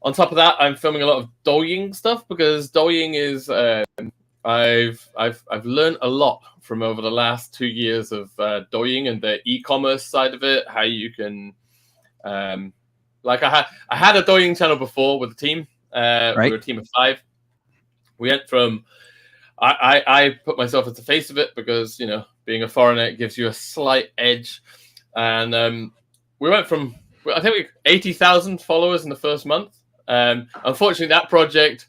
B: On top of that, I'm filming a lot of Douyin stuff because Douyin is I've learned a lot from over the last 2 years of Douyin and the e-commerce side of it. How you can like I had a Douyin channel before with a team. Right. We were a team of 5. We went from I put myself as the face of it because, you know, being a foreigner, it gives you a slight edge, and we went from, I think, 80,000 followers in the first month. Unfortunately, that project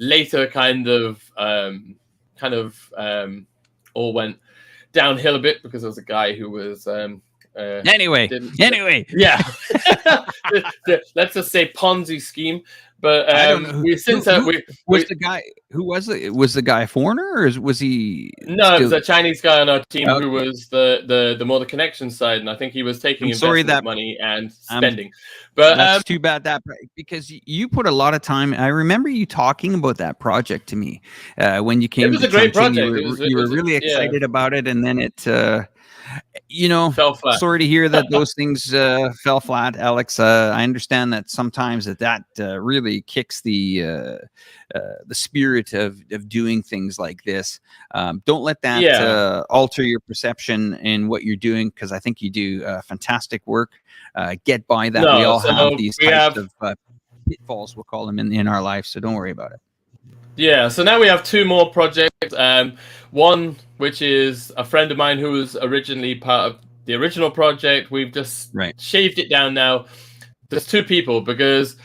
B: later kind of all went downhill a bit because there was a guy who was
A: anyway,
B: yeah. Let's just say Ponzi scheme. But
A: I don't know. Was the guy a foreigner, or was he?
B: No, it was a Chinese guy on our team who was the more the connection side, and I think he was taking investment money and spending. But
A: that's too bad because you put a lot of time. I remember you talking about that project to me when you came.
B: It was a great project.
A: You were really excited about it, and then it.
B: Fell flat.
A: Sorry to hear that those things fell flat, Alex. I understand that sometimes that really kicks the spirit of doing things like this. Don't let that alter your perception in what you're doing, because I think you do fantastic work. Get by that. We all have these types of pitfalls, we'll call them, in our life, so don't worry about it.
B: Yeah, so now we have 2 more projects. One, which is a friend of mine who was originally part of the original project. We've just shaved it down now. There's 2 people because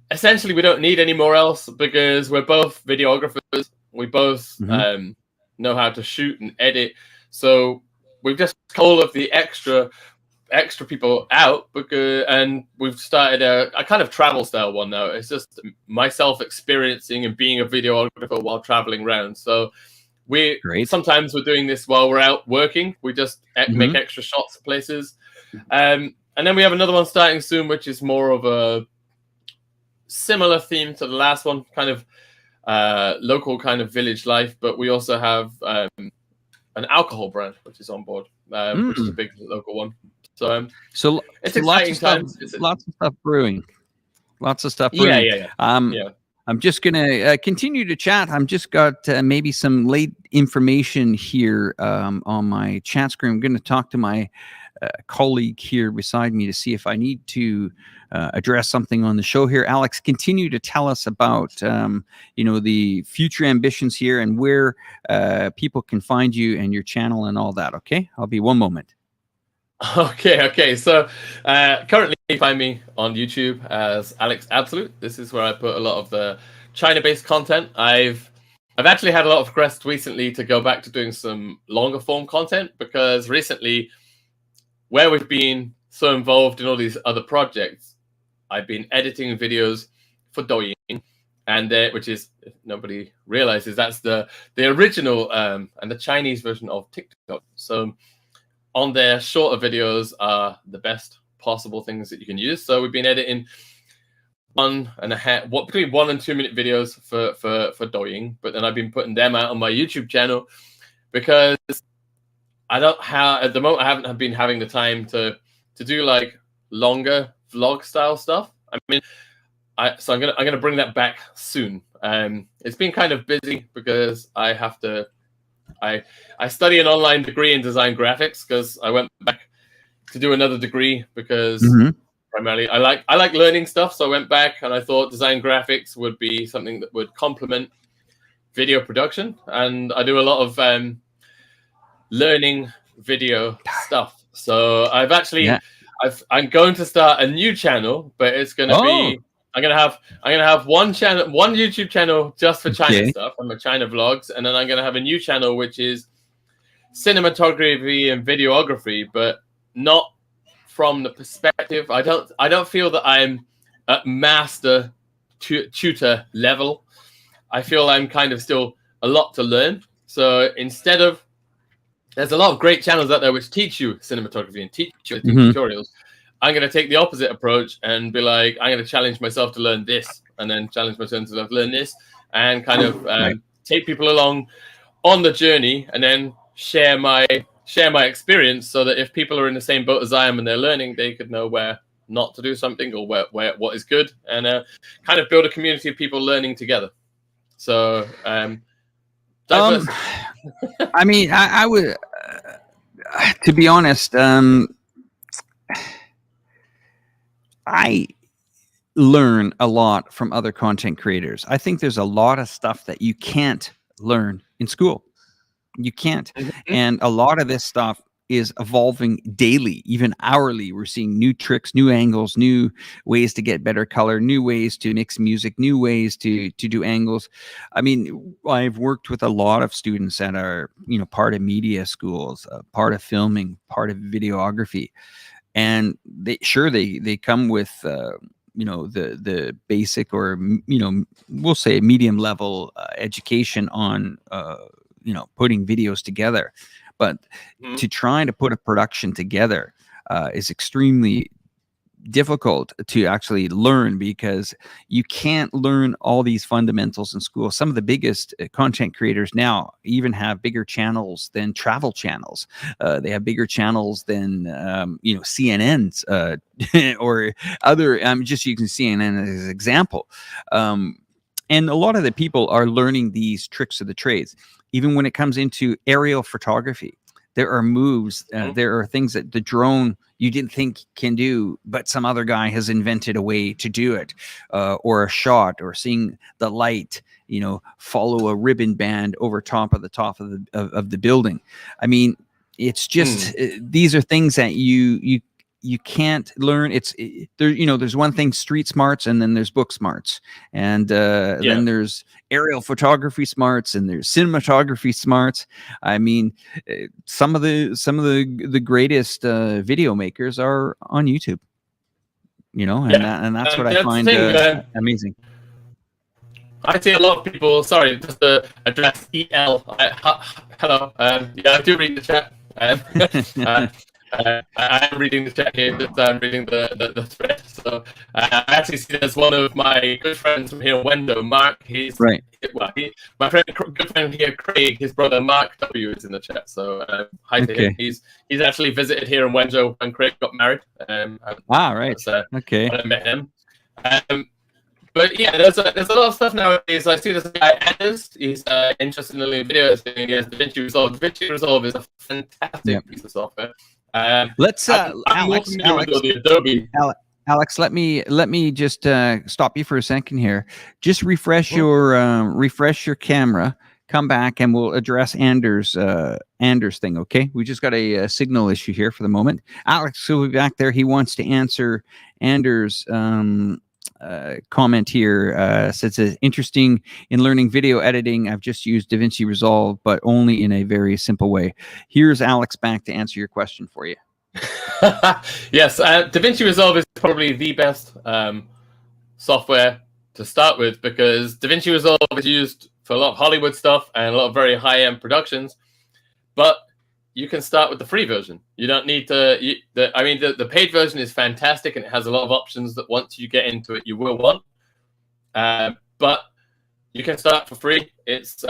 B: essentially we don't need any more else, because we're both videographers. We both know how to shoot and edit. So we've just cut all of the extra people out, and we've started a kind of travel style one now. It's just myself experiencing and being a videographer while traveling around. So sometimes we're doing this while we're out working. We just make extra shots of places. And then we have another one starting soon, which is more of a similar theme to the last one, kind of local kind of village life. But we also have an alcohol brand, which is on board, which is a big local one. So it's exciting times.
A: Lots of stuff brewing. Lots of stuff brewing.
B: Yeah.
A: I'm just going to continue to chat. I'm just got maybe some late information here on my chat screen. I'm going to talk to my colleague here beside me to see if I need to address something on the show here. Alex, continue to tell us about the future ambitions here and where people can find you and your channel and all that. Okay, I'll be one moment.
B: Okay. So currently you find me on YouTube as Alex Absolute. This is where I put a lot of the China-based content. I've actually had a lot of requests recently to go back to doing some longer form content, because recently, where we've been so involved in all these other projects, I've been editing videos for Douyin, and which is, if nobody realizes, that's the original and the Chinese version of TikTok. So on their shorter videos are the best possible things that you can use. So we've been editing between 1 and 2 minute videos for Douyin, but then I've been putting them out on my YouTube channel because at the moment I haven't been having the time to do like longer vlog style stuff. I mean, so I'm gonna bring that back soon. It's been kind of busy because I have to. I study an online degree in design graphics because I went back to do another degree because primarily I like learning stuff. So I went back and I thought design graphics would be something that would complement video production, and I do a lot of learning video stuff. So I've actually I'm going to start a new channel, but it's going to be I'm gonna have one YouTube channel just for China stuff and my China vlogs, and then I'm gonna have a new channel which is cinematography and videography, but not from the perspective. I don't feel that I'm at master tutor level. I feel I'm kind of still a lot to learn. So instead of, there's a lot of great channels out there which teach you cinematography and teach you tutorials. I'm going to take the opposite approach and be like, I'm going to challenge myself to learn this, and then challenge myself to learn this, and kind of take people along on the journey, and then share my experience, so that if people are in the same boat as I am and they're learning, they could know where not to do something or what is good, and kind of build a community of people learning together. So, I
A: mean, I would, to be honest, I learn a lot from other content creators. I think there's a lot of stuff that you can't learn in school. You can't. And a lot of this stuff is evolving daily, even hourly. We're seeing new tricks, new angles, new ways to get better color, new ways to mix music, new ways to do angles. I mean, I've worked with a lot of students that are, part of media schools, part of filming, part of videography. And they come with the basic, or we'll say medium level education on putting videos together, but to try to put a production together is extremely difficult to actually learn, because you can't learn all these fundamentals in school. Some of the biggest content creators now even have bigger channels than travel channels. They have bigger channels than CNN's or other. I'm just using CNN as an example. And a lot of the people are learning these tricks of the trades. Even when it comes into aerial photography, there are moves, there are things that the drone you didn't think can do, but some other guy has invented a way to do it, or a shot, or seeing the light, follow a ribbon band over top of the building. I mean, it's just these are things that you can't learn. There's one thing, street smarts, and then there's book smarts, and then there's aerial photography smarts, and there's cinematography smarts. I mean, some of the greatest video makers are on YouTube, and that's what I find amazing.
B: I see a lot of people. Sorry, just to address EL. Hello. Yeah, I do read the chat. I am reading the chat here. Just reading the thread. So I actually see there's one of my good friends from here, Wendo, Mark. He's
A: right.
B: Well, my good friend here, Craig. His brother Mark W is in the chat. So hi to him. He's actually visited here in Wenzhou when Craig got married.
A: Right. Okay.
B: When I met him. But yeah, there's a lot of stuff nowadays. I see this guy Anders. He's interested in the video. He has DaVinci Resolve. DaVinci Resolve is a fantastic piece of software.
A: Let's
B: Alex, the Adobe.
A: Alex, let me just stop you for a second here. Just refresh your camera. Come back and we'll address Anders' thing. Okay, we just got a signal issue here for the moment. Alex will be back there. He wants to answer Anders' comment here. Says it's interesting in learning video editing. I've just used DaVinci Resolve, but only in a very simple way. Here's Alex back to answer your question for you.
B: Yes, DaVinci Resolve is probably the best software to start with, because DaVinci Resolve is used for a lot of Hollywood stuff and a lot of very high-end productions, but you can start with the free version. You don't need to. The paid version is fantastic and it has a lot of options that once you get into it, you will want. But you can start for free. It's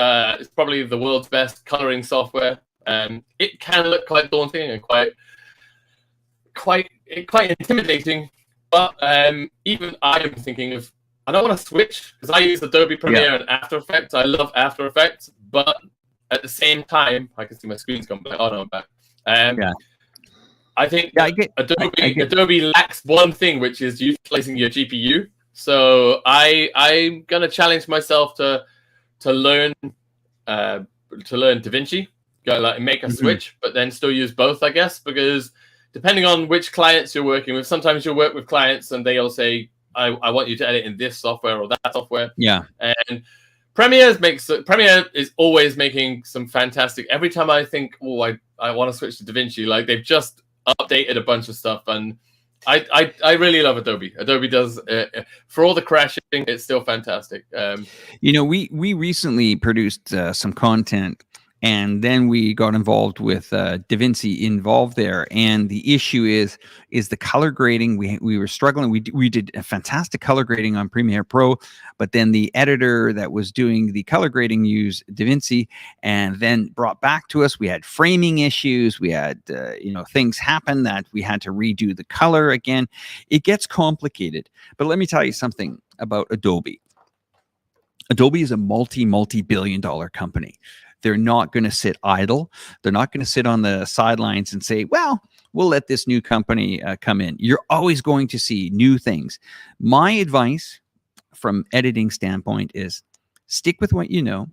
B: probably the world's best coloring software. It can look quite daunting and quite intimidating. But even I am thinking of, I don't want to switch because I use Adobe Premiere and After Effects. I love After Effects, but at the same time, I can see my screen's gone back. Oh no, I'm back. I think Adobe lacks one thing, which is utilizing your GPU. So I'm gonna challenge myself to learn DaVinci, make a switch, but then still use both, I guess, because depending on which clients you're working with, sometimes you'll work with clients and they'll say, I want you to edit in this software or that software. Yeah. And Premiere is always making some fantastic. Every time I think, oh, I want to switch to DaVinci, like they've just updated a bunch of stuff, and I really love Adobe. Adobe does for all the crashing, it's still fantastic.
A: We recently produced some content, and then we got involved with DaVinci involved there. And the issue is the color grading. We were struggling. We did a fantastic color grading on Premiere Pro, but then the editor that was doing the color grading used DaVinci, and then brought back to us. We had framing issues. We had things happen that we had to redo the color again. It gets complicated. But let me tell you something about Adobe. Adobe is a multi-billion-dollar company. They're not going to sit idle. They're not going to sit on the sidelines and say, well, we'll let this new company come in. You're always going to see new things. My advice from editing standpoint is stick with what you know.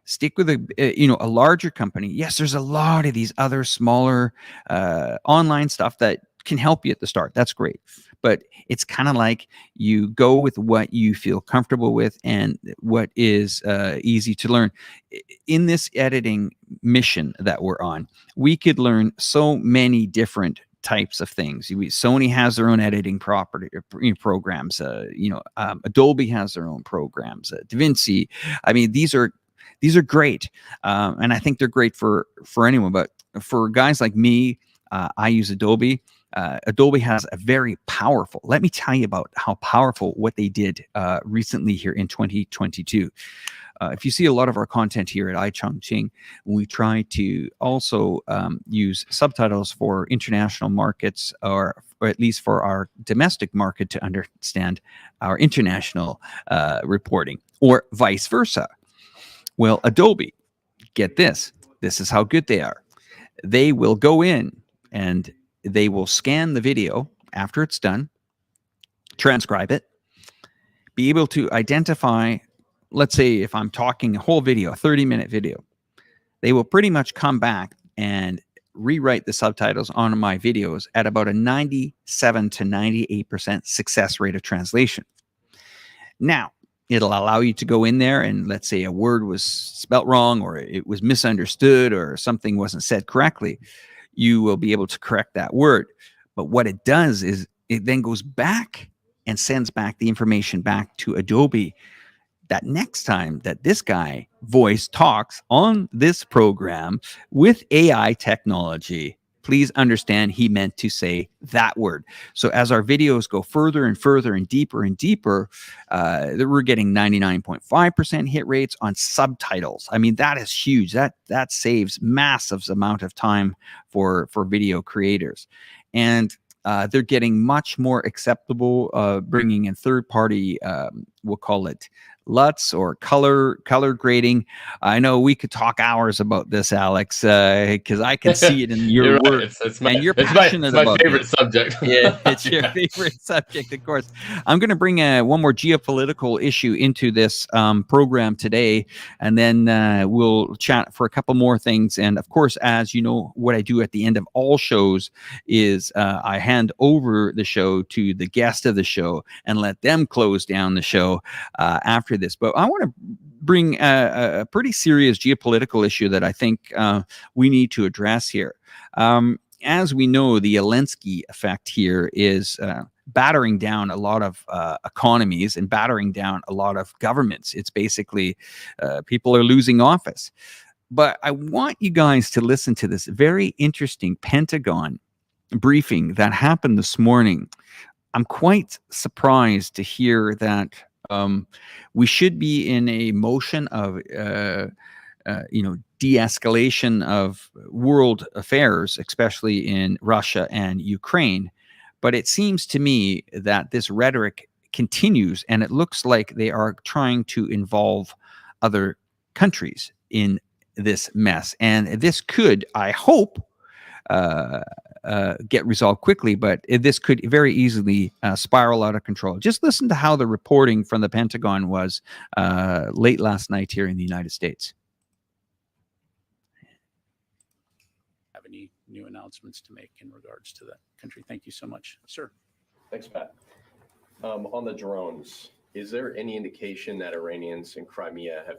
A: Stick with a larger company. Yes, there's a lot of these other smaller online stuff that can help you at the start. That's great. But it's kind of like you go with what you feel comfortable with and what is easy to learn. In this editing mission that we're on, we could learn so many different types of things. Sony has their own editing programs. Adobe has their own programs. DaVinci. I mean, these are great, and I think they're great for anyone. But for guys like me, I use Adobe. Adobe has a very powerful, let me tell you about how powerful what they did recently here in 2022. If you see a lot of our content here at iChongqing, we try to also use subtitles for international markets, or at least for our domestic market to understand our international reporting, or vice versa. Well, Adobe, get this. This is how good they are. They will go in and they will scan the video after it's done, transcribe it, be able to identify, let's say if I'm talking a whole video, a 30-minute video, they will pretty much come back and rewrite the subtitles on my videos at about a 97 to 98% success rate of translation. Now, it'll allow you to go in there and let's say a word was spelt wrong, or it was misunderstood, or something wasn't said correctly. You will be able to correct that word. But what it does is it then goes back and sends back the information back to Adobe, that next time that this guy voice talks on this program with AI technology, please understand he meant to say that word. So as our videos go further and further and deeper, we're getting 99.5% hit rates on subtitles. I mean, that is huge. That saves massive amount of time for video creators. And they're getting much more acceptable, bringing in third-party, we'll call it LUTs or color grading. I know we could talk hours about this, Alex, because I can see it in your work.
B: Right.
A: And you're passionate about
B: my favorite subject.
A: Yeah, it's your favorite subject, of course. I'm going to bring one more geopolitical issue into this program today, and then we'll chat for a couple more things. And of course, as you know, what I do at the end of all shows is I hand over the show to the guest of the show and let them close down the show after this. But I want to bring a pretty serious geopolitical issue that I think we need to address here. As we know, the Zelensky effect here is battering down a lot of economies and battering down a lot of governments. It's basically people are losing office. But I want you guys to listen to this very interesting Pentagon briefing that happened this morning. I'm quite surprised to hear that we should be in a motion of de-escalation of world affairs, especially in Russia and Ukraine. But it seems to me that this rhetoric continues, and it looks like they are trying to involve other countries in this mess. And this could, I hope, get resolved quickly, but this could very easily spiral out of control. Just listen to how the reporting from the Pentagon was late last night here in the United States.
G: Have any new announcements to make in regards to that country? Thank you so much, sir.
H: Thanks, Pat. On the drones, is there any indication that Iranians in Crimea have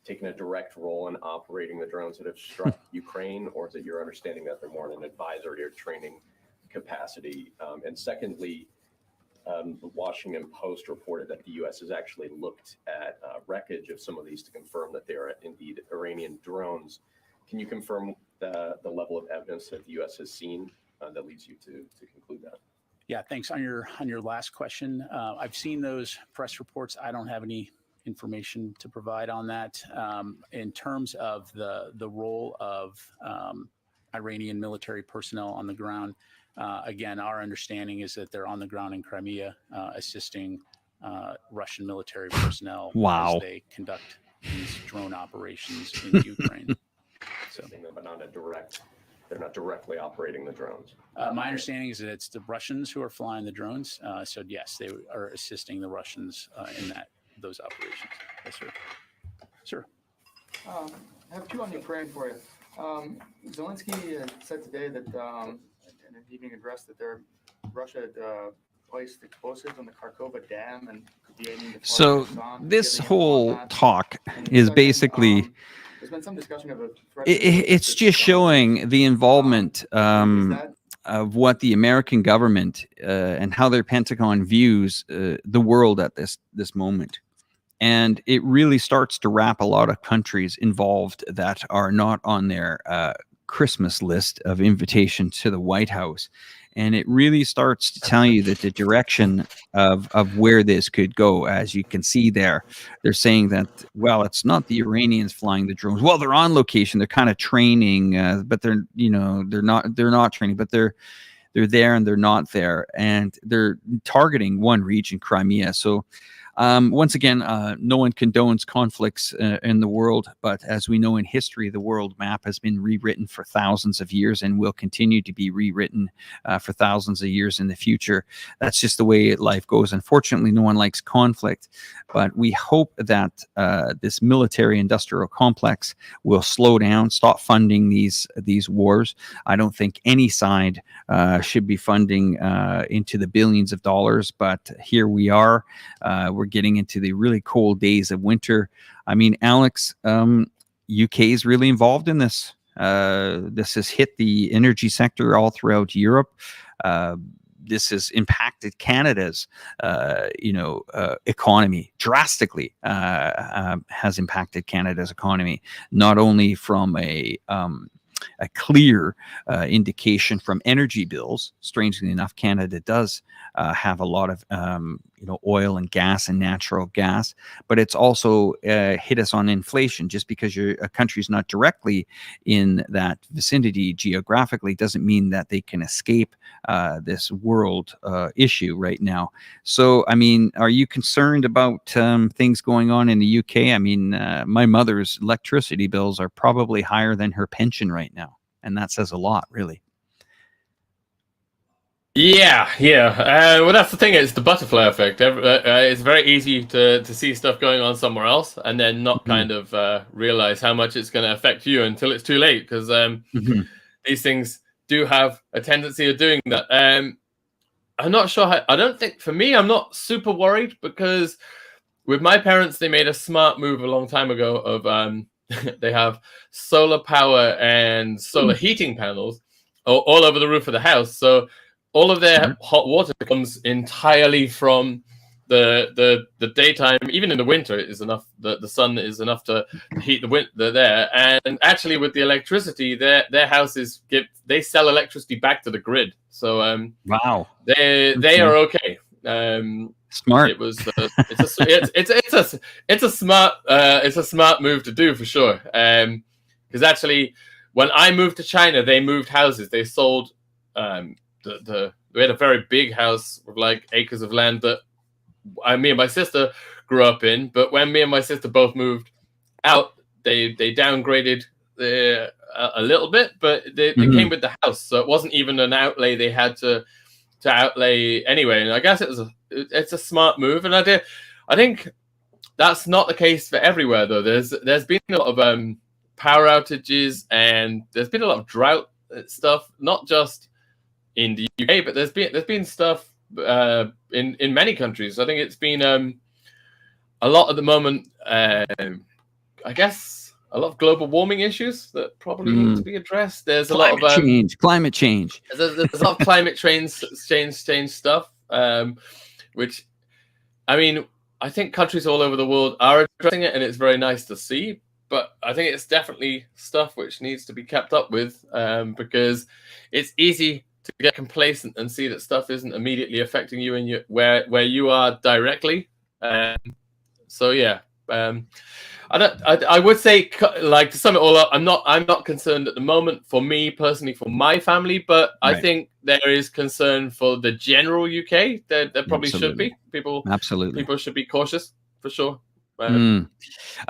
H: taken a direct role in operating the drones that have struck Ukraine, or is it your understanding that they're more in an advisory or training capacity? And secondly, the Washington Post reported that the U.S. has actually looked at wreckage of some of these to confirm that they are indeed Iranian drones. Can you confirm the level of evidence that the U.S. has seen that leads you to conclude that?
G: Yeah, thanks. On your last question, I've seen those press reports. I don't have any information to provide on that. In terms of the role of Iranian military personnel on the ground, again, our understanding is that they're on the ground in Crimea, assisting Russian military personnel as they conduct these drone operations in Ukraine. So,
H: but not a direct. They're not directly operating the drones.
G: My understanding is that it's the Russians who are flying the drones. So yes, they are assisting the Russians in those operations. Yes, sir. Sir.
I: I have two on Ukraine for you. Zelensky said today that in an evening address that Russia had placed explosives on the Kharkova Dam and could be aiming to.
A: So this whole talk is basically.
I: There's been some discussion of a threat.
A: It's just showing the involvement of what the American government and how their Pentagon views the world at this moment. And it really starts to wrap a lot of countries involved that are not on their Christmas list of invitation to the White House. And it really starts to tell you that the direction of where this could go. As you can see there, they're saying that, well, it's not the Iranians flying the drones. Well, they're on location. They're kind of training, but they're not training, but they're there and they're not there. And they're targeting one region, Crimea. So once again, no one condones conflicts in the world, but as we know in history, the world map has been rewritten for thousands of years and will continue to be rewritten for thousands of years in the future. That's just the way life goes. Unfortunately, no one likes conflict, but we hope that this military-industrial complex will slow down, stop funding these wars. I don't think any side should be funding into the billions of dollars, but here we are. We're getting into the really cold days of winter. I mean, Alex, UK is really involved in this. This has hit the energy sector all throughout Europe. this has impacted Canada's, economy drastically. Has impacted Canada's economy, not only from a clear indication from energy bills. Strangely enough, Canada does have a lot of oil and gas and natural gas, but it's also hit us on inflation. Just because a country's not directly in that vicinity geographically doesn't mean that they can escape this world issue right now. So, I mean, are you concerned about things going on in the UK? I mean, my mother's electricity bills are probably higher than her pension right now, and that says a lot, really.
B: Yeah. Well, that's the thing. It's the butterfly effect. It's very easy to see stuff going on somewhere else and then not kind of realize how much it's going to affect you until it's too late, because these things do have a tendency of doing that. I'm not sure I don't think, for me, I'm not super worried, because with my parents, they made a smart move a long time ago of they have solar power and solar heating panels all over the roof of the house. So all of their hot water comes entirely from the daytime. Even in the winter, it is enough. The sun is enough to heat the winter there. And actually, with the electricity, their houses they sell electricity back to the grid. So
A: wow,
B: they are okay.
A: Smart.
B: It was it's a smart move to do, for sure. Because actually, when I moved to China, they moved houses. They sold we had a very big house with like acres of land that me and my sister grew up in. But when me and my sister both moved out, they downgraded a little bit, but they came with the house, so it wasn't even an outlay they had to outlay anyway. And I guess it's a smart move, and I think that's not the case for everywhere, though. There's been a lot of power outages, and there's been a lot of drought stuff, not just in the UK, but there's been stuff in many countries. I think it's been a lot at the moment. I guess a lot of global warming issues that probably need to be addressed. There's a lot of
A: climate change.
B: There's a lot of climate change stuff, which, I mean, I think countries all over the world are addressing it, and it's very nice to see. But I think it's definitely stuff which needs to be kept up with, because it's easy to get complacent and see that stuff isn't immediately affecting you and where you are directly. So yeah, I would say, like, to sum it all up, I'm not concerned at the moment for me personally, for my family, but I think there is concern for the general UK. There probably should be. People should be cautious, for sure.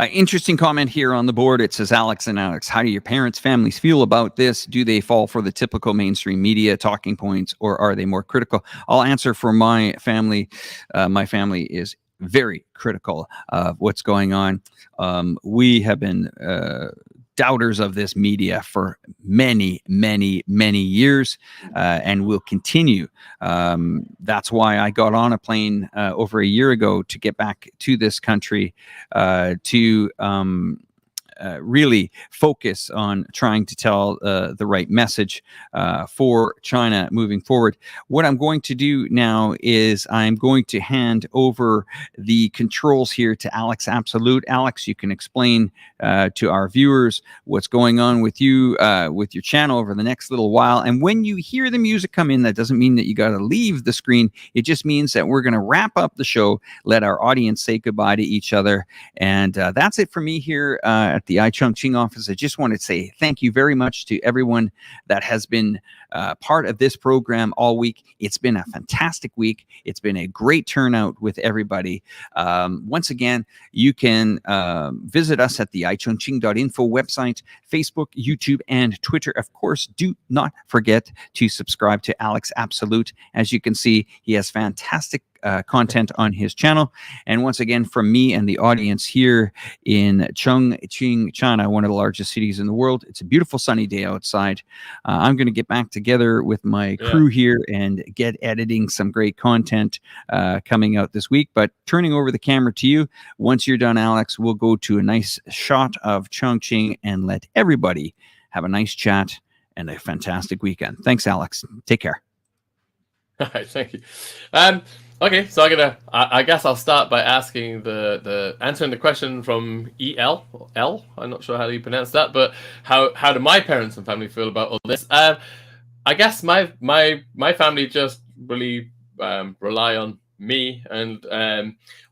A: Interesting comment here on the board. It says, Alex and Alex, how do your parents' families feel about this? Do they fall for the typical mainstream media talking points, or are they more critical? I'll answer for my family. My family is very critical of what's going on. We have been doubters of this media for many years, and will continue. That's why I got on a plane over a year ago to get back to this country to really focus on trying to tell the right message for China moving forward. What I'm going to do now is I'm going to hand over the controls here to Alex Absolute. Alex, you can explain to our viewers what's going on with you, with your channel over the next little while. And when you hear the music come in, that doesn't mean that you got to leave the screen. It just means that we're going to wrap up the show, let our audience say goodbye to each other. And that's it for me here at the iChongqing office. I just want to say thank you very much to everyone that has been part of this program all week. It's been a fantastic week. It's been a great turnout with everybody. Once again, you can visit us at the iChongqing.info website, Facebook, YouTube, and Twitter. Of course, do not forget to subscribe to Alex Absolute. As you can see, he has fantastic content on his channel. And once again, from me and the audience here in Chongqing, China, one of the largest cities in the world, it's a beautiful sunny day outside. I'm going to get back together with my crew here and get editing some great content coming out this week. But turning over the camera to you, once you're done, Alex, we'll go to a nice shot of Chongqing and let everybody have a nice chat and a fantastic weekend. Thanks, Alex. Take care.
B: All right, thank you. Okay, so I guess I'll start by asking answering the question from EL. I'm not sure how you pronounce that, but how do my parents and family feel about all this? I guess my family just really rely on me and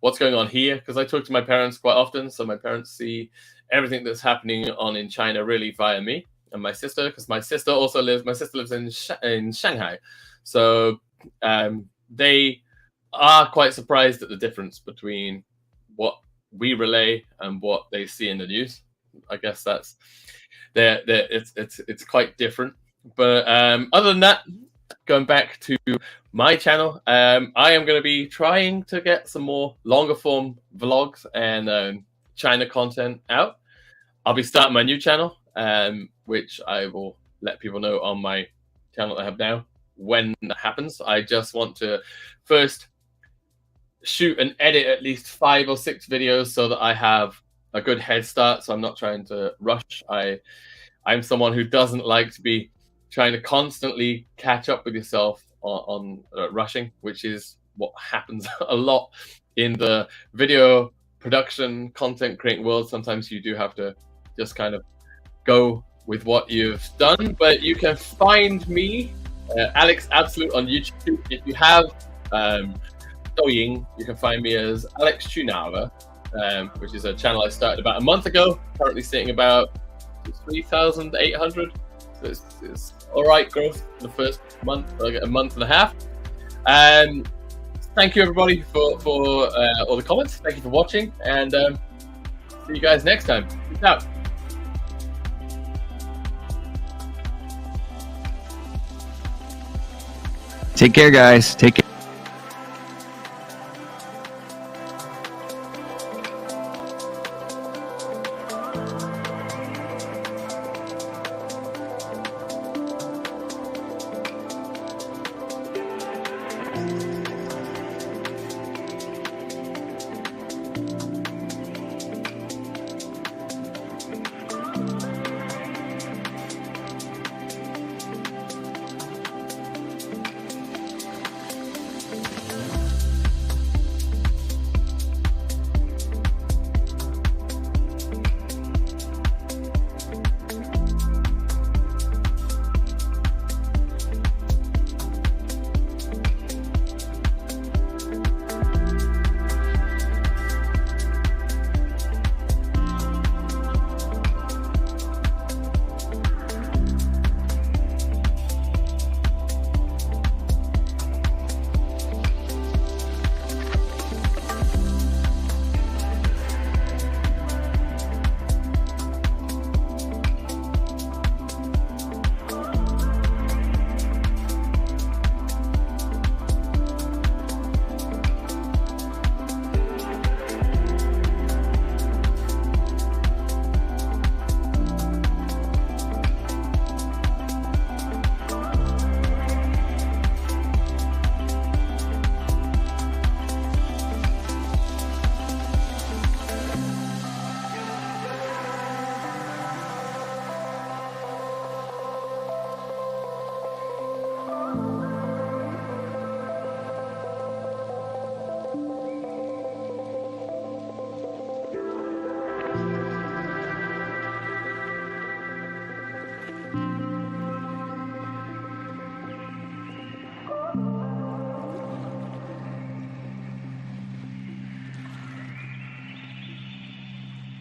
B: what's going on here, because I talk to my parents quite often. So my parents see everything that's happening in China really via me and my sister, because my sister lives in Shanghai. So they are quite surprised at the difference between what we relay and what they see in the news. I guess that's it's quite different. But other than that, going back to my channel, I am going to be trying to get some more longer form vlogs and China content out. I'll be starting my new channel, which I will let people know on my channel that I have now when that happens. I just want to first shoot and edit at least 5 or 6 videos so that I have a good head start, so I'm not trying to rush. I'm someone who doesn't like to be trying to constantly catch up with yourself on rushing, which is what happens a lot in the video production content creating world. Sometimes you do have to just kind of go with what you've done. But you can find me, Alex Absolute, on YouTube. If you have Douyin, you can find me as Alex Chunava, which is a channel I started about a month ago. Currently sitting about 3,800. So it's all right growth for the first month, like a month and a half. And thank you everybody for all the comments. Thank you for watching, and see you guys next time. Peace out.
A: Take care, guys. Take care.